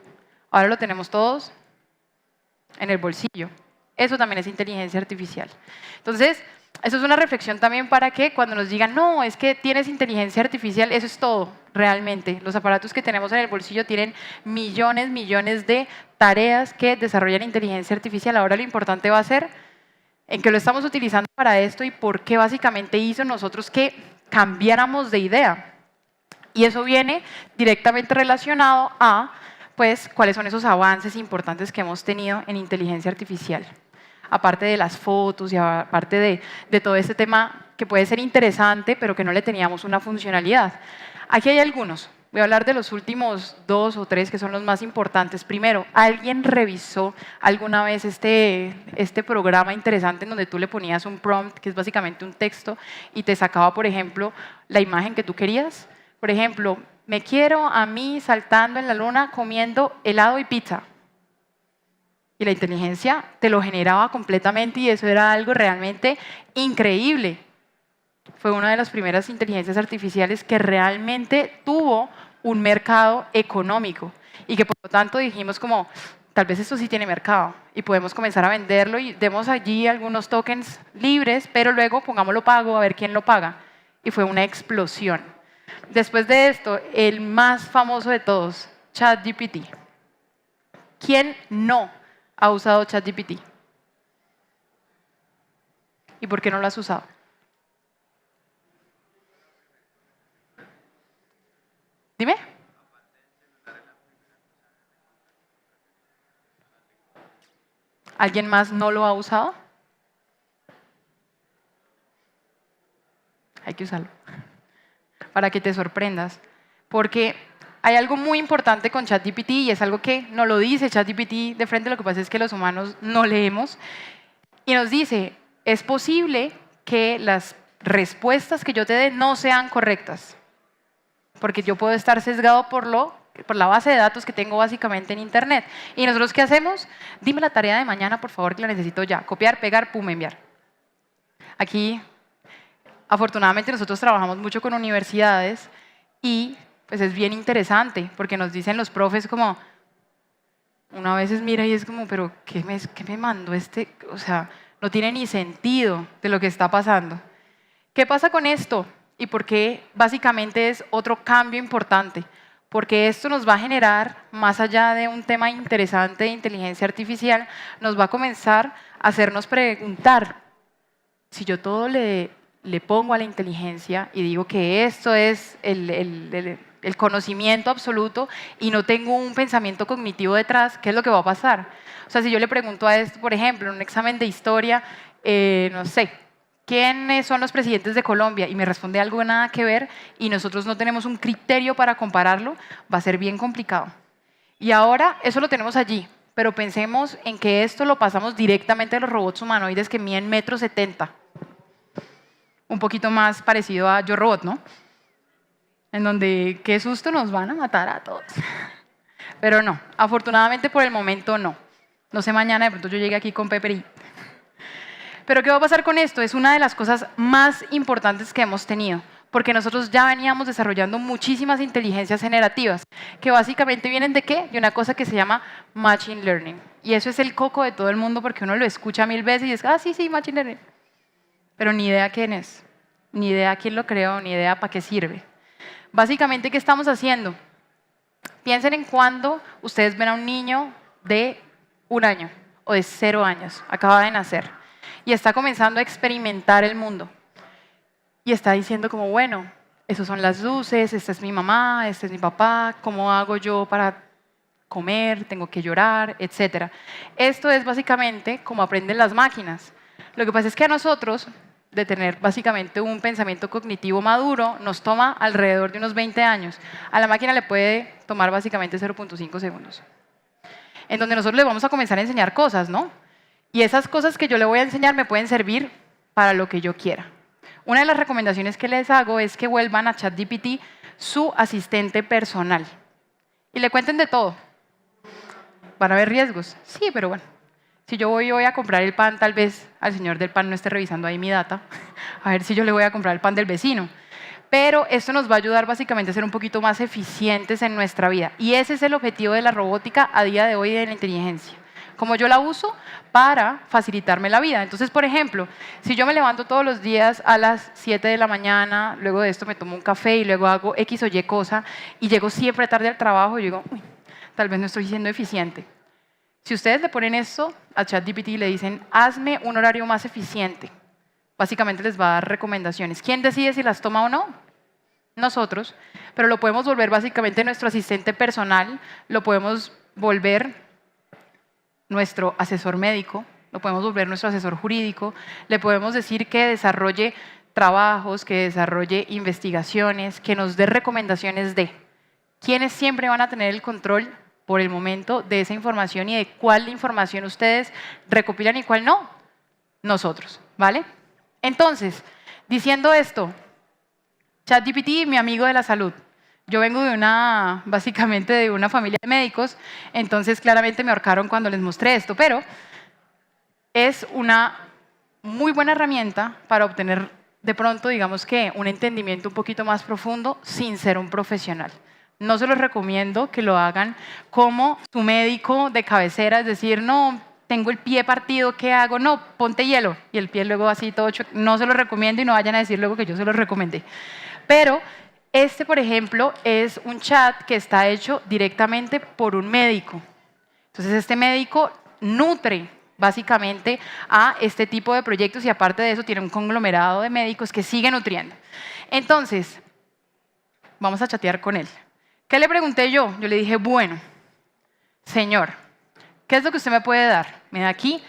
Ahora lo tenemos todos en el bolsillo. Eso también es inteligencia artificial. Entonces, eso es una reflexión también para que cuando nos digan, no, es que tienes inteligencia artificial, eso es todo, realmente. Los aparatos que tenemos en el bolsillo tienen millones de tareas que desarrollan inteligencia artificial. Ahora lo importante va a ser en qué lo estamos utilizando para esto y por qué básicamente hizo nosotros que cambiáramos de idea. Y eso viene directamente relacionado a, pues, cuáles son esos avances importantes que hemos tenido en inteligencia artificial. Aparte de las fotos y aparte de todo este tema que puede ser interesante, pero que no le teníamos una funcionalidad. Aquí hay algunos. Voy a hablar de los últimos 2 o 3 que son los más importantes. Primero, ¿alguien revisó alguna vez este programa interesante en donde tú le ponías un prompt, que es básicamente un texto, y te sacaba, por ejemplo, la imagen que tú querías? Por ejemplo, me quiero a mí saltando en la luna comiendo helado y pizza. Y la inteligencia te lo generaba completamente y eso era algo realmente increíble. Fue una de las primeras inteligencias artificiales que realmente tuvo un mercado económico y que por lo tanto dijimos como, tal vez esto sí tiene mercado y podemos comenzar a venderlo y demos allí algunos tokens libres, pero luego pongámoslo pago a ver quién lo paga. Y fue una explosión. Después de esto, el más famoso de todos, ChatGPT. ¿Quién no ha usado ChatGPT? ¿Y por qué no lo has usado? Dime. ¿Alguien más no lo ha usado? Hay que usarlo para que te sorprendas. Porque Hay algo muy importante con ChatGPT y es algo que nos lo dice ChatGPT de frente, lo que pasa es que los humanos no leemos, y nos dice, es posible que las respuestas que yo te dé no sean correctas, porque yo puedo estar sesgado por la base de datos que tengo básicamente en Internet. ¿Y nosotros qué hacemos? Dime la tarea de mañana, por favor, que la necesito ya. Copiar, pegar, pum, enviar. Aquí, afortunadamente, nosotros trabajamos mucho con universidades y pues es bien interesante porque nos dicen los profes como, una vez mira y es como, pero ¿qué me mandó este? O sea, no tiene ni sentido de lo que está pasando. ¿Qué pasa con esto? ¿Y por qué básicamente es otro cambio importante? Porque esto nos va a generar, más allá de un tema interesante de inteligencia artificial, nos va a comenzar a hacernos preguntar, si yo todo le pongo a la inteligencia y digo que esto es el conocimiento absoluto y no tengo un pensamiento cognitivo detrás, ¿qué es lo que va a pasar? O sea, si yo le pregunto a esto, por ejemplo, en un examen de historia, no sé, ¿quiénes son los presidentes de Colombia? Y me responde algo nada que ver y nosotros no tenemos un criterio para compararlo, va a ser bien complicado. Y ahora eso lo tenemos allí, pero pensemos en que esto lo pasamos directamente a los robots humanoides que miden 1,70 m. Un poquito más parecido a Yo Robot, ¿no? En donde qué susto nos van a matar a todos. Pero no, afortunadamente por el momento no. No sé mañana, de pronto yo llegue aquí con Pepper y... Pero ¿qué va a pasar con esto? Es una de las cosas más importantes que hemos tenido, porque nosotros ya veníamos desarrollando muchísimas inteligencias generativas, que básicamente vienen ¿de qué? De una cosa que se llama Machine Learning. Y eso es el coco de todo el mundo porque uno lo escucha 1000 veces y es, ah, sí, Machine Learning. Pero ni idea quién es, ni idea quién lo creó, ni idea para qué sirve. Básicamente, ¿qué estamos haciendo? Piensen en cuando ustedes ven a un niño de 1 año o de 0 años, acaba de nacer, y está comenzando a experimentar el mundo. Y está diciendo como, bueno, esas son las luces, esta es mi mamá, este es mi papá, ¿cómo hago yo para comer? Tengo que llorar, etc. Esto es básicamente como aprenden las máquinas. Lo que pasa es que a nosotros, de tener básicamente un pensamiento cognitivo maduro, nos toma alrededor de unos 20 años. A la máquina le puede tomar básicamente 0,5 segundos. En donde nosotros le vamos a comenzar a enseñar cosas, ¿no? Y esas cosas que yo le voy a enseñar me pueden servir para lo que yo quiera. Una de las recomendaciones que les hago es que vuelvan a ChatGPT su asistente personal. Y le cuenten de todo. ¿Van a haber riesgos? Sí, pero bueno. Si yo voy a comprar el pan, tal vez al señor del pan no esté revisando ahí mi data, a ver si yo le voy a comprar el pan del vecino. Pero esto nos va a ayudar básicamente a ser un poquito más eficientes en nuestra vida. Y ese es el objetivo de la robótica a día de hoy y de la inteligencia. Como yo la uso para facilitarme la vida. Entonces, por ejemplo, si yo me levanto todos los días a las 7 de la mañana, luego de esto me tomo un café y luego hago X o Y cosa y llego siempre tarde al trabajo y digo, uy, tal vez no estoy siendo eficiente. Si ustedes le ponen esto a ChatGPT y le dicen, hazme un horario más eficiente, básicamente les va a dar recomendaciones. ¿Quién decide si las toma o no? Nosotros, pero lo podemos volver básicamente nuestro asistente personal, lo podemos volver nuestro asesor médico, lo podemos volver nuestro asesor jurídico, le podemos decir que desarrolle trabajos, que desarrolle investigaciones, que nos dé recomendaciones de quiénes siempre van a tener el control por el momento de esa información y de cuál información ustedes recopilan y cuál no, nosotros, ¿vale? Entonces, diciendo esto, ChatGPT, mi amigo de la salud. Yo vengo básicamente de una familia de médicos, entonces claramente me ahorcaron cuando les mostré esto, pero es una muy buena herramienta para obtener de pronto, digamos que, un entendimiento un poquito más profundo sin ser un profesional. No se los recomiendo que lo hagan como su médico de cabecera, es decir, no, tengo el pie partido, ¿qué hago? No, ponte hielo. Y el pie luego así todo no se los recomiendo y no vayan a decir luego que yo se los recomendé. Pero este, por ejemplo, es un chat que está hecho directamente por un médico. Entonces, este médico nutre básicamente a este tipo de proyectos y aparte de eso tiene un conglomerado de médicos que sigue nutriendo. Entonces, vamos a chatear con él. ¿Qué le pregunté yo? Yo le dije, bueno, señor, ¿qué es lo que usted me puede dar? Me da aquí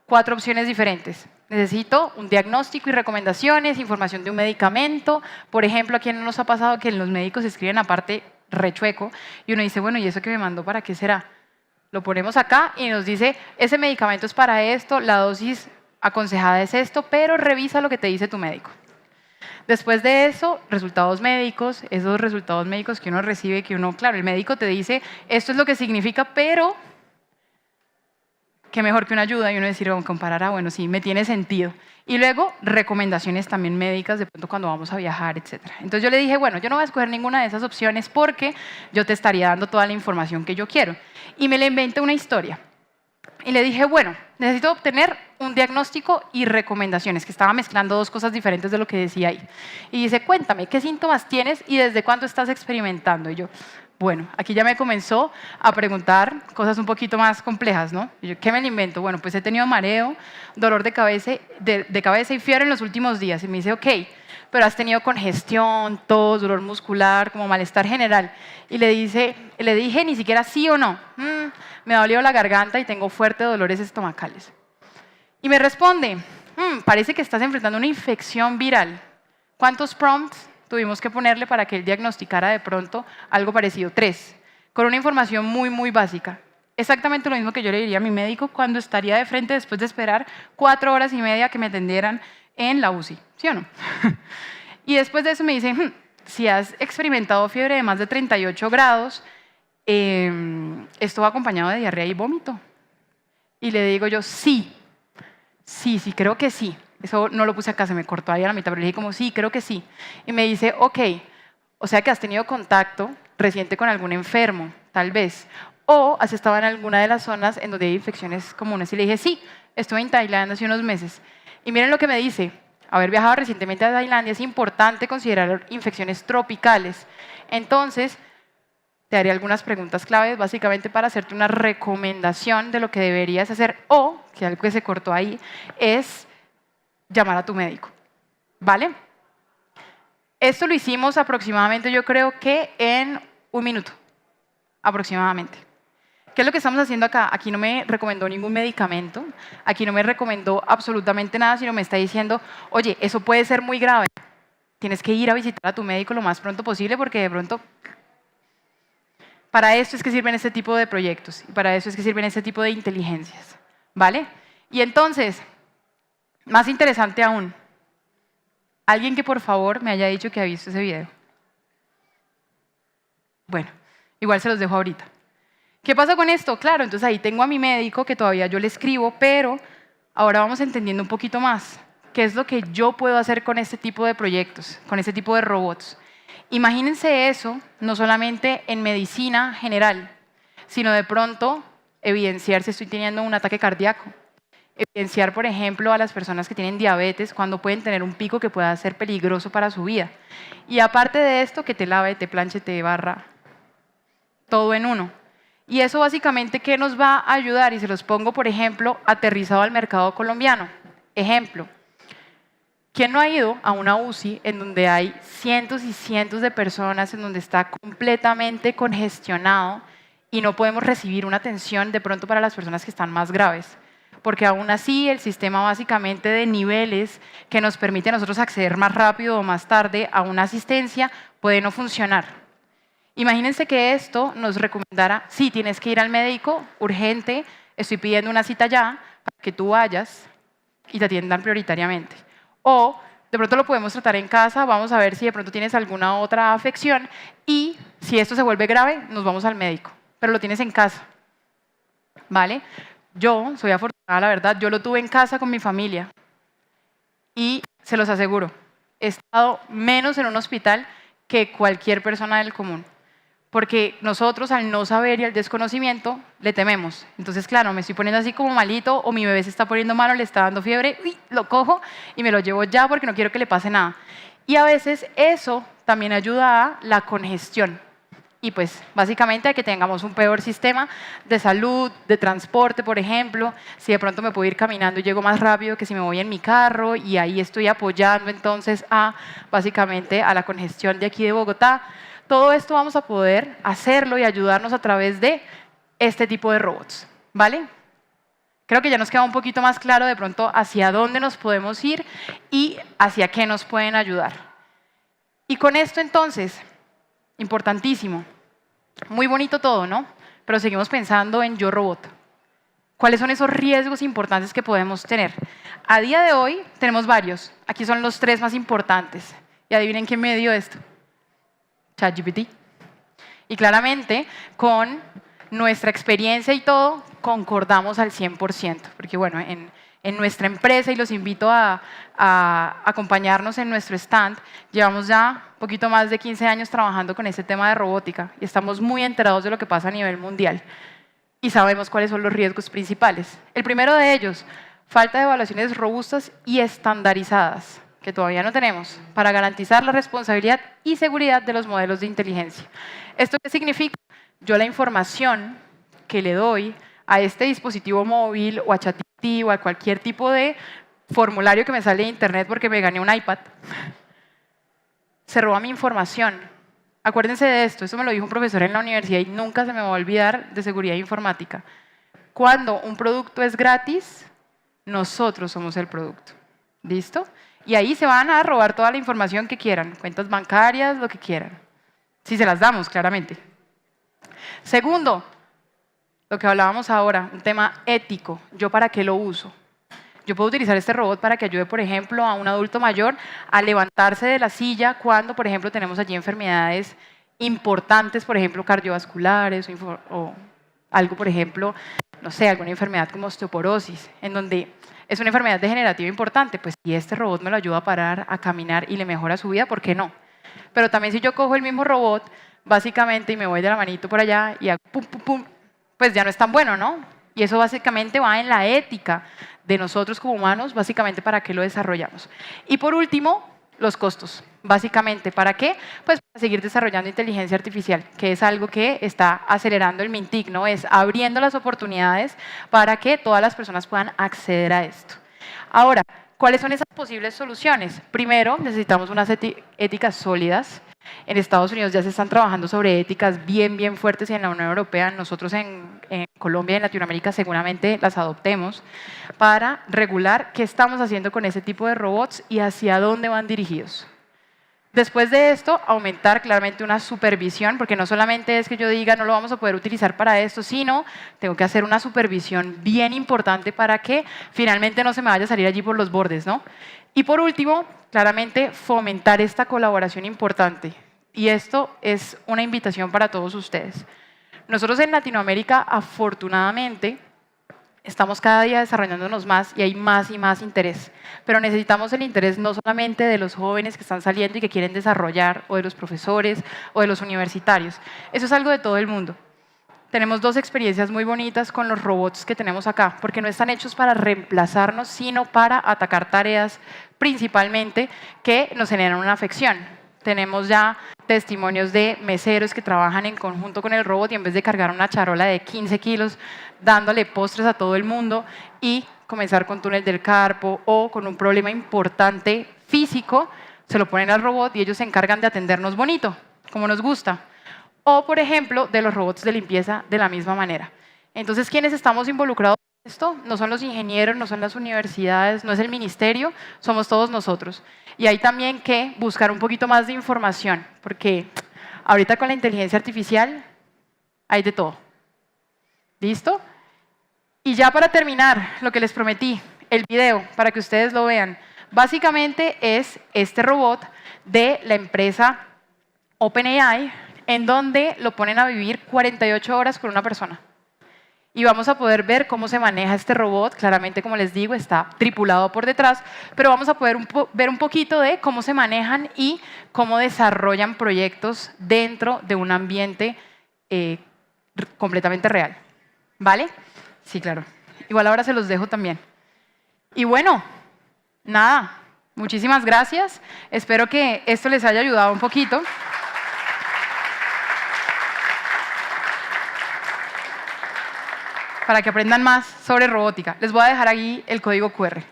4 opciones diferentes. Necesito un diagnóstico y recomendaciones, información de un medicamento. Por ejemplo, ¿a quién nos ha pasado que los médicos escriben aparte rechueco, y uno dice, bueno, ¿y eso que me mandó para qué será? Lo ponemos acá y nos dice, ese medicamento es para esto, la dosis aconsejada es esto, pero revisa lo que te dice tu médico. Después de eso, resultados médicos, esos resultados médicos que uno recibe, que uno, claro, el médico te dice, esto es lo que significa, pero qué mejor que una ayuda, y uno decir, vamos a comparar, bueno, sí, me tiene sentido. Y luego, recomendaciones también médicas, de pronto cuando vamos a viajar, etc. Entonces yo le dije, bueno, yo no voy a escoger ninguna de esas opciones porque yo te estaría dando toda la información que yo quiero. Y me le inventé una historia. Y le dije, bueno, necesito obtener un diagnóstico y recomendaciones, que estaba mezclando dos cosas diferentes de lo que decía ahí. Y dice, cuéntame, ¿qué síntomas tienes y desde cuándo estás experimentando? Y yo, bueno, aquí ya me comenzó a preguntar cosas un poquito más complejas, ¿no? Y yo, ¿qué me lo invento? Bueno, pues he tenido mareo, dolor de cabeza y fiebre en los últimos días. Y me dice, ok, pero has tenido congestión, tos, dolor muscular, como malestar general. Y le dije ni siquiera sí o no. Me ha dolido la garganta y tengo fuertes dolores estomacales. Y me responde, parece que estás enfrentando una infección viral. ¿Cuántos prompts tuvimos que ponerle para que él diagnosticara de pronto algo parecido? 3, con una información muy, muy básica. Exactamente lo mismo que yo le diría a mi médico cuando estaría de frente después de esperar 4 horas y media que me atendieran en la UCI, ¿sí o no? Y después de eso me dice, si has experimentado fiebre de más de 38 grados, esto va acompañado de diarrea y vómito. Y le digo yo, sí, creo que sí. Eso no lo puse acá, se me cortó ahí a la mitad, pero le dije como, sí, creo que sí. Y me dice, ok, o sea que has tenido contacto reciente con algún enfermo, tal vez, o has estado en alguna de las zonas en donde hay infecciones comunes. Y le dije, sí, estuve en Tailandia hace unos meses. Y miren lo que me dice, haber viajado recientemente a Tailandia es importante considerar infecciones tropicales. Entonces, te haré algunas preguntas claves, básicamente para hacerte una recomendación de lo que deberías hacer, o, que algo que se cortó ahí, es llamar a tu médico, ¿vale? Esto lo hicimos aproximadamente, yo creo que en 1 minuto, aproximadamente. ¿Qué es lo que estamos haciendo acá? Aquí no me recomendó ningún medicamento, aquí no me recomendó absolutamente nada, sino me está diciendo, oye, eso puede ser muy grave, tienes que ir a visitar a tu médico lo más pronto posible porque de pronto... Para esto es que sirven este tipo de proyectos y para eso es que sirven este tipo de inteligencias, ¿vale? Y entonces, más interesante aún, alguien que por favor me haya dicho que ha visto ese video. Bueno, igual se los dejo ahorita. ¿Qué pasa con esto? Claro, entonces ahí tengo a mi médico que todavía yo le escribo, pero ahora vamos entendiendo un poquito más qué es lo que yo puedo hacer con este tipo de proyectos, con este tipo de robots. Imagínense eso, no solamente en medicina general, sino de pronto evidenciar si estoy teniendo un ataque cardíaco. Evidenciar, por ejemplo, a las personas que tienen diabetes cuando pueden tener un pico que pueda ser peligroso para su vida. Y aparte de esto, que te lave, te planche, te barra, todo en uno. Y eso básicamente, ¿qué nos va a ayudar? Y se los pongo, por ejemplo, aterrizado al mercado colombiano. Ejemplo. ¿Quién no ha ido a una UCI en donde hay cientos y cientos de personas, en donde está completamente congestionado y no podemos recibir una atención de pronto para las personas que están más graves? Porque aún así el sistema básicamente de niveles que nos permite a nosotros acceder más rápido o más tarde a una asistencia puede no funcionar. Imagínense que esto nos recomendara, sí, tienes que ir al médico, urgente, estoy pidiendo una cita ya, para que tú vayas y te atiendan prioritariamente. O de pronto lo podemos tratar en casa, vamos a ver si de pronto tienes alguna otra afección y si esto se vuelve grave, nos vamos al médico, pero lo tienes en casa, ¿vale? Yo soy afortunada, la verdad, yo lo tuve en casa con mi familia y se los aseguro, he estado menos en un hospital que cualquier persona del común. Porque nosotros al no saber y al desconocimiento le tememos. Entonces, claro, me estoy poniendo así como malito o mi bebé se está poniendo malo, le está dando fiebre, lo cojo y me lo llevo ya porque no quiero que le pase nada. Y a veces eso también ayuda a la congestión. Y pues básicamente a que tengamos un peor sistema de salud, de transporte, por ejemplo. Si de pronto me puedo ir caminando y llego más rápido que si me voy en mi carro y ahí estoy apoyando entonces básicamente a la congestión de aquí de Bogotá. Todo esto vamos a poder hacerlo y ayudarnos a través de este tipo de robots, ¿vale? Creo que ya nos queda un poquito más claro de pronto hacia dónde nos podemos ir y hacia qué nos pueden ayudar. Y con esto entonces, importantísimo, Muy bonito todo, ¿no? Pero seguimos pensando en Yo Robot. ¿Cuáles son esos riesgos importantes que podemos tener? A día de hoy tenemos varios. Aquí son los 3 más importantes. Y adivinen quién me dio esto. ChatGPT. Y claramente, con nuestra experiencia y todo, concordamos al 100%. Porque bueno, en nuestra empresa, y los invito a acompañarnos en nuestro stand, llevamos ya un poquito más de 15 años trabajando con este tema de robótica y estamos muy enterados de lo que pasa a nivel mundial y sabemos cuáles son los riesgos principales. El primero de ellos, falta de evaluaciones robustas y estandarizadas, que todavía no tenemos, para garantizar la responsabilidad y seguridad de los modelos de inteligencia. ¿Esto qué significa? Yo la información que le doy a este dispositivo móvil o a ChatGPT o a cualquier tipo de formulario que me sale de internet porque me gané un iPad, se roba mi información. Acuérdense de esto me lo dijo un profesor en la universidad y nunca se me va a olvidar, de seguridad informática. Cuando un producto es gratis, nosotros somos el producto. ¿Listo? Y ahí se van a robar toda la información que quieran, cuentas bancarias, lo que quieran. Si se las damos, claramente. Segundo, lo que hablábamos ahora, un tema ético. ¿Yo para qué lo uso? Yo puedo utilizar este robot para que ayude, por ejemplo, a un adulto mayor a levantarse de la silla cuando, por ejemplo, tenemos allí enfermedades importantes, por ejemplo, cardiovasculares o algo, por ejemplo, no sé, alguna enfermedad como osteoporosis, en donde es una enfermedad degenerativa importante. Pues si este robot me lo ayuda a parar, a caminar y le mejora su vida, ¿por qué no? Pero también si yo cojo el mismo robot, básicamente, y me voy de la manito por allá y hago pum, pum, pum, pues ya no es tan bueno, ¿no? Y eso básicamente va en la ética de nosotros como humanos, básicamente para qué lo desarrollamos. Y por último, los costos. Básicamente, ¿para qué? Pues para seguir desarrollando inteligencia artificial, que es algo que está acelerando el MINTIC, ¿no? Es abriendo las oportunidades para que todas las personas puedan acceder a esto. Ahora, ¿cuáles son esas posibles soluciones? Primero, necesitamos unas éticas sólidas. En Estados Unidos ya se están trabajando sobre éticas bien fuertes y en la Unión Europea, nosotros en Colombia y en Latinoamérica seguramente las adoptemos para regular qué estamos haciendo con ese tipo de robots y hacia dónde van dirigidos. Después de esto, aumentar claramente una supervisión, porque no solamente es que yo diga no lo vamos a poder utilizar para esto, sino tengo que hacer una supervisión bien importante para que finalmente no se me vaya a salir allí por los bordes, ¿no? Y por último, claramente fomentar esta colaboración importante. Y esto es una invitación para todos ustedes. Nosotros en Latinoamérica, afortunadamente, estamos cada día desarrollándonos más y hay más y más interés. Pero necesitamos el interés no solamente de los jóvenes que están saliendo y que quieren desarrollar, o de los profesores, o de los universitarios. Eso es algo de todo el mundo. Tenemos 2 experiencias muy bonitas con los robots que tenemos acá, porque no están hechos para reemplazarnos, sino para atacar tareas principalmente que nos generan una afección. Tenemos ya testimonios de meseros que trabajan en conjunto con el robot y en vez de cargar una charola de 15 kilos dándole postres a todo el mundo y comenzar con túnel del carpo o con un problema importante físico, se lo ponen al robot y ellos se encargan de atendernos bonito, como nos gusta. O, por ejemplo, de los robots de limpieza de la misma manera. Entonces, ¿quiénes estamos involucrados en esto? No son los ingenieros, no son las universidades, no es el ministerio, somos todos nosotros. Y hay también que buscar un poquito más de información, porque ahorita con la inteligencia artificial hay de todo. ¿Listo? Y ya para terminar, lo que les prometí, el video, para que ustedes lo vean. Básicamente es este robot de la empresa OpenAI, en donde lo ponen a vivir 48 horas con una persona. Y vamos a poder ver cómo se maneja este robot. Claramente, como les digo, está tripulado por detrás, pero vamos a poder ver un poquito de cómo se manejan y cómo desarrollan proyectos dentro de un ambiente completamente real. ¿Vale? Sí, claro. Igual ahora se los dejo también. Y bueno, nada, muchísimas gracias. Espero que esto les haya ayudado un poquito. Para que aprendan más sobre robótica. Les voy a dejar ahí el código QR.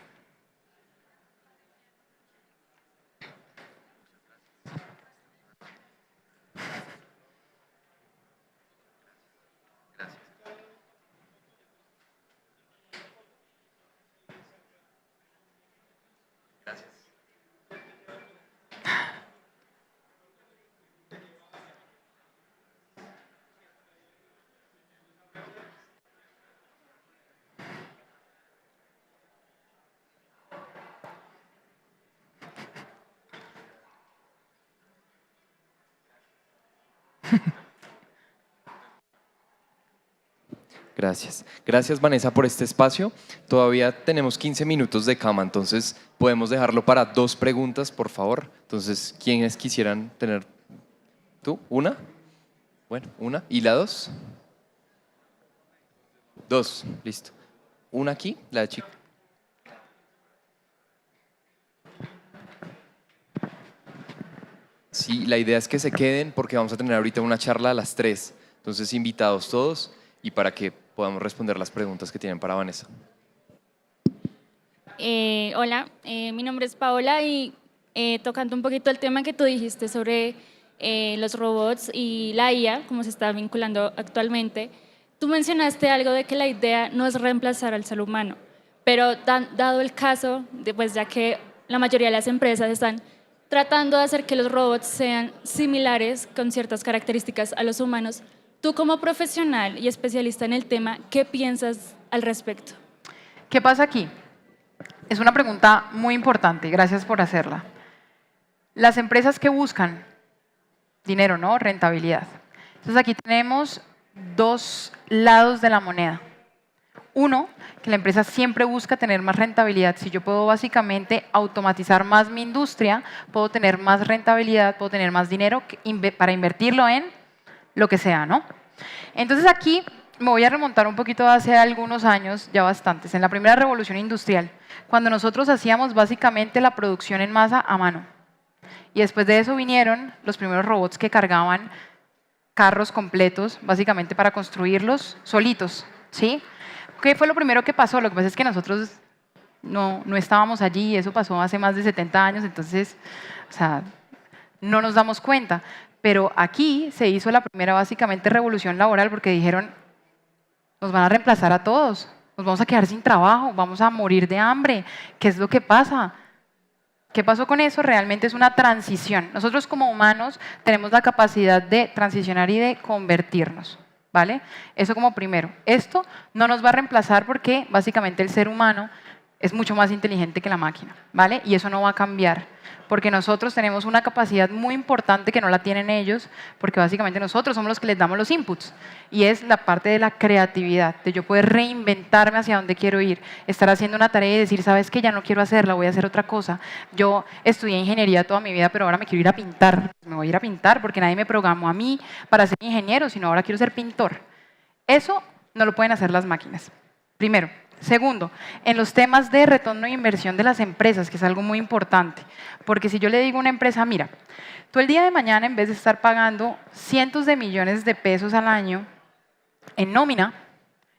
Gracias. Gracias, Vanessa, por este espacio. Todavía tenemos 15 minutos de cama, entonces podemos dejarlo para 2 preguntas, por favor. Entonces, ¿quiénes quisieran tener? ¿Tú? ¿Una? Bueno, una. ¿Y la 2? 2, listo. Una aquí, la de chica. Sí, la idea es que se queden porque vamos a tener ahorita una charla a las 3. Entonces, invitados todos y para que podamos responder las preguntas que tienen para Vanessa. Hola, mi nombre es Paola y tocando un poquito el tema que tú dijiste sobre los robots y la IA, cómo se está vinculando actualmente, tú mencionaste algo de que la idea no es reemplazar al ser humano, pero dado el caso, pues ya que la mayoría de las empresas están tratando de hacer que los robots sean similares con ciertas características a los humanos, tú como profesional y especialista en el tema, ¿qué piensas al respecto? ¿Qué pasa aquí? Es una pregunta muy importante, gracias por hacerla. Las empresas que buscan dinero, ¿no? Rentabilidad. Entonces aquí tenemos 2 lados de la moneda. Uno, que la empresa siempre busca tener más rentabilidad. Si yo puedo básicamente automatizar más mi industria, puedo tener más rentabilidad, puedo tener más dinero para invertirlo en lo que sea, ¿no? Entonces aquí me voy a remontar un poquito hace algunos años, ya bastantes, en la primera revolución industrial, cuando nosotros hacíamos básicamente la producción en masa a mano. Y después de eso vinieron los primeros robots que cargaban carros completos, básicamente para construirlos solitos, ¿sí? ¿Qué fue lo primero que pasó? Lo que pasa es que nosotros no estábamos allí, eso pasó hace más de 70 años, entonces, o sea, no nos damos cuenta. Pero aquí se hizo la primera básicamente revolución laboral porque dijeron, nos van a reemplazar a todos, nos vamos a quedar sin trabajo, vamos a morir de hambre. ¿Qué es lo que pasa? ¿Qué pasó con eso? Realmente es una transición. Nosotros como humanos tenemos la capacidad de transicionar y de convertirnos, ¿vale? Eso como primero. Esto no nos va a reemplazar porque básicamente el ser humano es mucho más inteligente que la máquina, ¿vale? Y eso no va a cambiar, porque nosotros tenemos una capacidad muy importante que no la tienen ellos, porque básicamente nosotros somos los que les damos los inputs, y es la parte de la creatividad, de yo poder reinventarme hacia dónde quiero ir, estar haciendo una tarea y decir, ¿sabes qué? Ya no quiero hacerla, voy a hacer otra cosa. Yo estudié ingeniería toda mi vida, pero ahora me quiero ir a pintar. Me voy a ir a pintar porque nadie me programó a mí para ser ingeniero, sino ahora quiero ser pintor. Eso no lo pueden hacer las máquinas, primero. Segundo, en los temas de retorno de inversión de las empresas, que es algo muy importante, porque si yo le digo a una empresa, mira, tú el día de mañana en vez de estar pagando cientos de millones de pesos al año en nómina,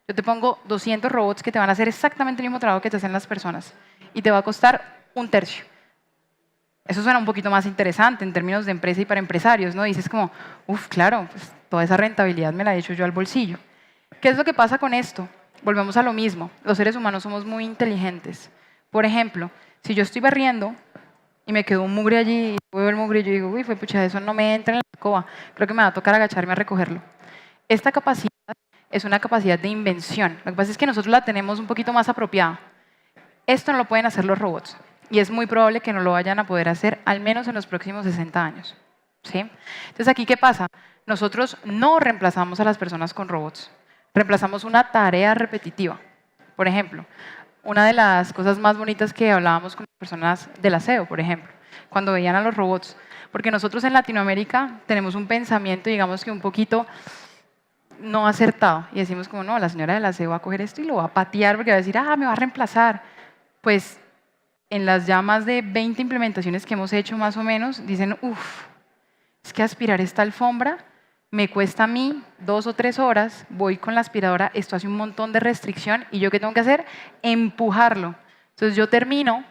yo te pongo 200 robots que te van a hacer exactamente el mismo trabajo que te hacen las personas y te va a costar 1/3. Eso suena un poquito más interesante en términos de empresa y para empresarios, ¿no? Dices como, uff, claro, pues toda esa rentabilidad me la he hecho yo al bolsillo. ¿Qué es lo que pasa con esto? Volvemos a lo mismo, los seres humanos somos muy inteligentes. Por ejemplo, si yo estoy barriendo y me quedó un mugre allí, y veo el mugre y yo digo, uy, fue pucha, eso no me entra en la escoba, creo que me va a tocar agacharme a recogerlo. Esta capacidad es una capacidad de invención, lo que pasa es que nosotros la tenemos un poquito más apropiada. Esto no lo pueden hacer los robots y es muy probable que no lo vayan a poder hacer al menos en los próximos 60 años. ¿Sí? Entonces, ¿aquí qué pasa? Nosotros no reemplazamos a las personas con robots. Reemplazamos una tarea repetitiva. Por ejemplo, una de las cosas más bonitas que hablábamos con las personas del aseo, por ejemplo, cuando veían a los robots, porque nosotros en Latinoamérica tenemos un pensamiento, digamos que un poquito no acertado, y decimos como, no, la señora del aseo va a coger esto y lo va a patear porque va a decir, ah, me va a reemplazar. Pues en las ya más de 20 implementaciones que hemos hecho más o menos, dicen, uff, es que aspirar esta alfombra me cuesta a mí 2 o 3 horas, voy con la aspiradora, esto hace un montón de restricción y yo ¿qué tengo que hacer? Empujarlo. Entonces yo termino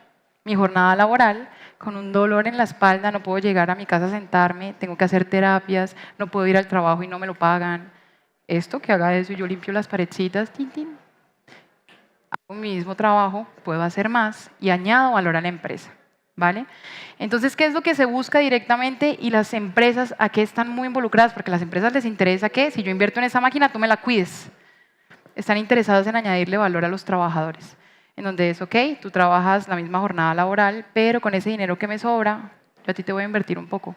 mi jornada laboral con un dolor en la espalda, no puedo llegar a mi casa a sentarme, tengo que hacer terapias, no puedo ir al trabajo y no me lo pagan. Esto que haga eso y yo limpio las paredcitas, tin, tin. Hago mi mismo trabajo, puedo hacer más y añado valor a la empresa. ¿Vale? Entonces, ¿qué es lo que se busca directamente? Y las empresas, ¿a qué están muy involucradas? Porque a las empresas les interesa que si yo invierto en esa máquina, tú me la cuides. Están interesadas en añadirle valor a los trabajadores. En donde es, ok, tú trabajas la misma jornada laboral, pero con ese dinero que me sobra, yo a ti te voy a invertir un poco.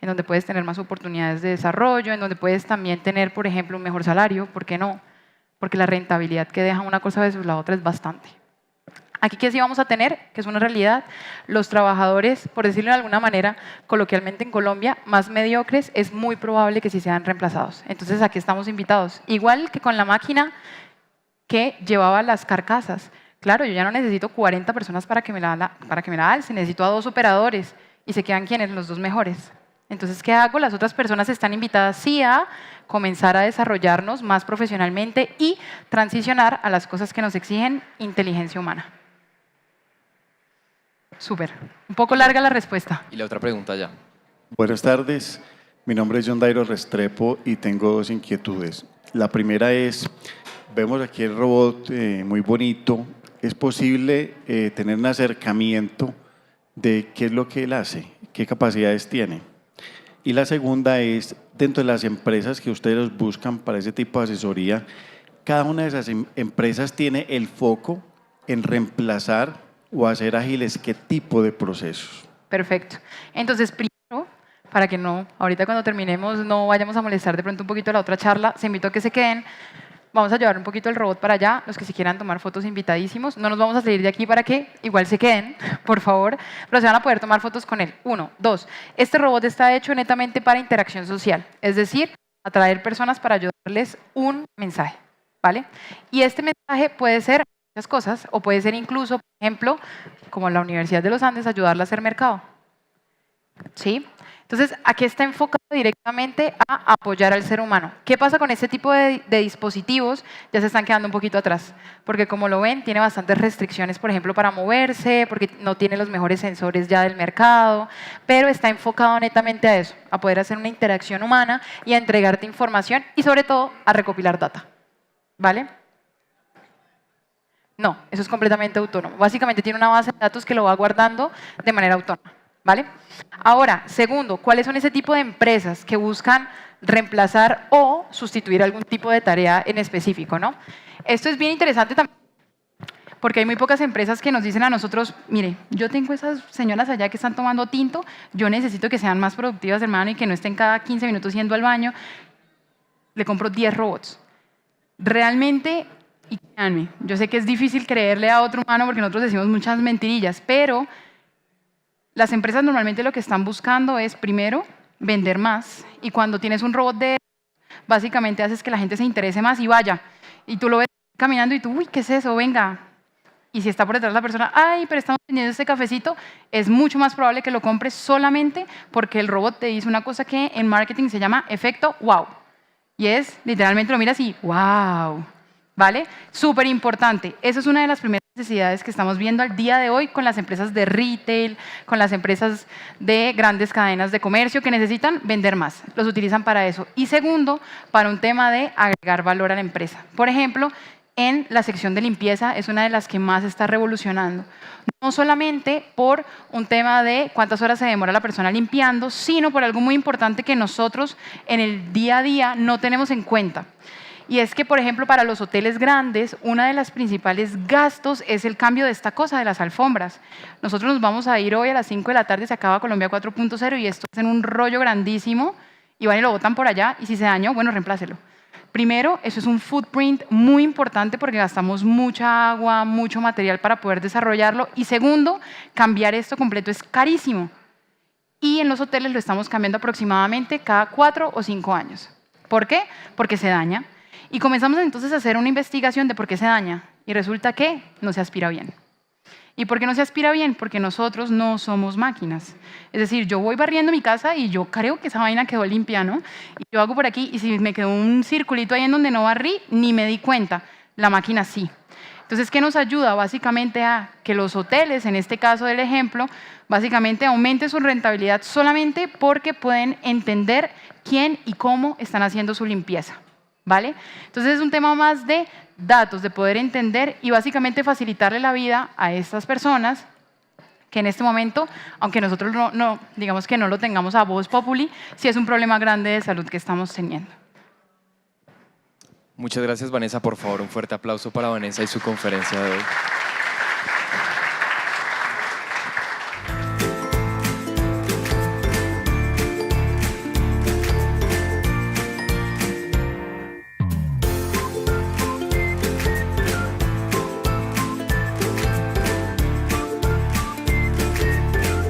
En donde puedes tener más oportunidades de desarrollo, en donde puedes también tener, por ejemplo, un mejor salario, ¿por qué no? porque la rentabilidad que deja una cosa versus la otra es bastante. Aquí, ¿qué sí vamos a tener? Que es una realidad. Los trabajadores, por decirlo de alguna manera, coloquialmente en Colombia, más mediocres, es muy probable que sí sean reemplazados. Entonces, aquí estamos invitados. Igual que con la máquina que llevaba las carcasas. Claro, yo ya no necesito 40 personas para que me la alce, necesito a 2 operadores. ¿Y se quedan quiénes? Los 2 mejores. Entonces, ¿qué hago? Las otras personas están invitadas sí a comenzar a desarrollarnos más profesionalmente y transicionar a las cosas que nos exigen inteligencia humana. Súper. Un poco larga la respuesta. Y la otra pregunta ya. Buenas tardes, mi nombre es John Dairo Restrepo y tengo 2 inquietudes. La primera es, vemos aquí el robot muy bonito, ¿es posible tener un acercamiento de qué es lo que él hace, qué capacidades tiene? Y la segunda es, dentro de las empresas que ustedes buscan para ese tipo de asesoría, cada una de esas empresas tiene el foco en reemplazar o hacer ágiles qué tipo de procesos. Perfecto. Entonces, primero, para que no, ahorita cuando terminemos no vayamos a molestar de pronto un poquito la otra charla, se invito a que se queden. Vamos a llevar un poquito el robot para allá, los que se quieran tomar fotos invitadísimos. No nos vamos a salir de aquí para que igual se queden, por favor, pero se van a poder tomar fotos con él. 1, 2. Este robot está hecho netamente para interacción social, es decir, atraer personas para ayudarles un mensaje, ¿vale? Y este mensaje puede ser muchas cosas o puede ser incluso, por ejemplo, como la Universidad de los Andes, ayudarla a hacer mercado. ¿Sí? Entonces, aquí está enfocado directamente a apoyar al ser humano. ¿Qué pasa con este tipo de dispositivos? Ya se están quedando un poquito atrás, porque como lo ven, tiene bastantes restricciones, por ejemplo, para moverse, porque no tiene los mejores sensores ya del mercado, pero está enfocado netamente a eso, a poder hacer una interacción humana y a entregarte información y sobre todo a recopilar data. ¿Vale? No, eso es completamente autónomo. Básicamente tiene una base de datos que lo va guardando de manera autónoma. ¿Vale? Ahora, segundo, ¿cuáles son ese tipo de empresas que buscan reemplazar o sustituir algún tipo de tarea en específico, ¿no? Esto es bien interesante también porque hay muy pocas empresas que nos dicen a nosotros, mire, yo tengo esas señoras allá que están tomando tinto, yo necesito que sean más productivas, hermano, y que no estén cada 15 minutos yendo al baño, le compro 10 robots. Realmente, y créanme, yo sé que es difícil creerle a otro humano porque nosotros decimos muchas mentirillas, pero las empresas normalmente lo que están buscando es, primero, vender más. Y cuando tienes un robot de básicamente haces que la gente se interese más y vaya. Y tú lo ves caminando y tú, uy, ¿qué es eso? Venga. Y si está por detrás la persona, ay, pero estamos vendiendo este cafecito, es mucho más probable que lo compres solamente porque el robot te dice una cosa que en marketing se llama efecto wow. Y es, literalmente lo miras y wow. ¿Vale? Súper importante. Esa es una de las primeras necesidades que estamos viendo al día de hoy con las empresas de retail, con las empresas de grandes cadenas de comercio que necesitan vender más. Los utilizan para eso. Y segundo, para un tema de agregar valor a la empresa. Por ejemplo, en la sección de limpieza es una de las que más está revolucionando. No solamente por un tema de cuántas horas se demora la persona limpiando, sino por algo muy importante que nosotros en el día a día no tenemos en cuenta. Y es que, por ejemplo, para los hoteles grandes, una de las principales gastos es el cambio de esta cosa, de las alfombras. Nosotros nos vamos a ir hoy a las 5 de la tarde, se acaba Colombia 4.0 y esto es en un rollo grandísimo y van y lo botan por allá y si se dañó, bueno, reemplácelo. Primero, eso es un footprint muy importante porque gastamos mucha agua, mucho material para poder desarrollarlo. Y segundo, cambiar esto completo es carísimo. Y en los hoteles lo estamos cambiando aproximadamente cada 4 o 5 años. ¿Por qué? Porque se daña. Y comenzamos entonces a hacer una investigación de por qué se daña. Y resulta que no se aspira bien. ¿Y por qué no se aspira bien? Porque nosotros no somos máquinas. Es decir, yo voy barriendo mi casa y yo creo que esa vaina quedó limpia, ¿no? Y yo hago por aquí y si me quedó un circulito ahí en donde no barrí, ni me di cuenta. La máquina sí. Entonces, ¿qué nos ayuda? Básicamente a que los hoteles, en este caso del ejemplo, básicamente aumenten su rentabilidad solamente porque pueden entender quién y cómo están haciendo su limpieza. ¿Vale? Entonces es un tema más de datos, de poder entender y básicamente facilitarle la vida a estas personas que en este momento, aunque nosotros digamos que no lo tengamos a voz populi, sí es un problema grande de salud que estamos teniendo. Muchas gracias, Vanessa. Por favor, un fuerte aplauso para Vanessa y su conferencia de hoy.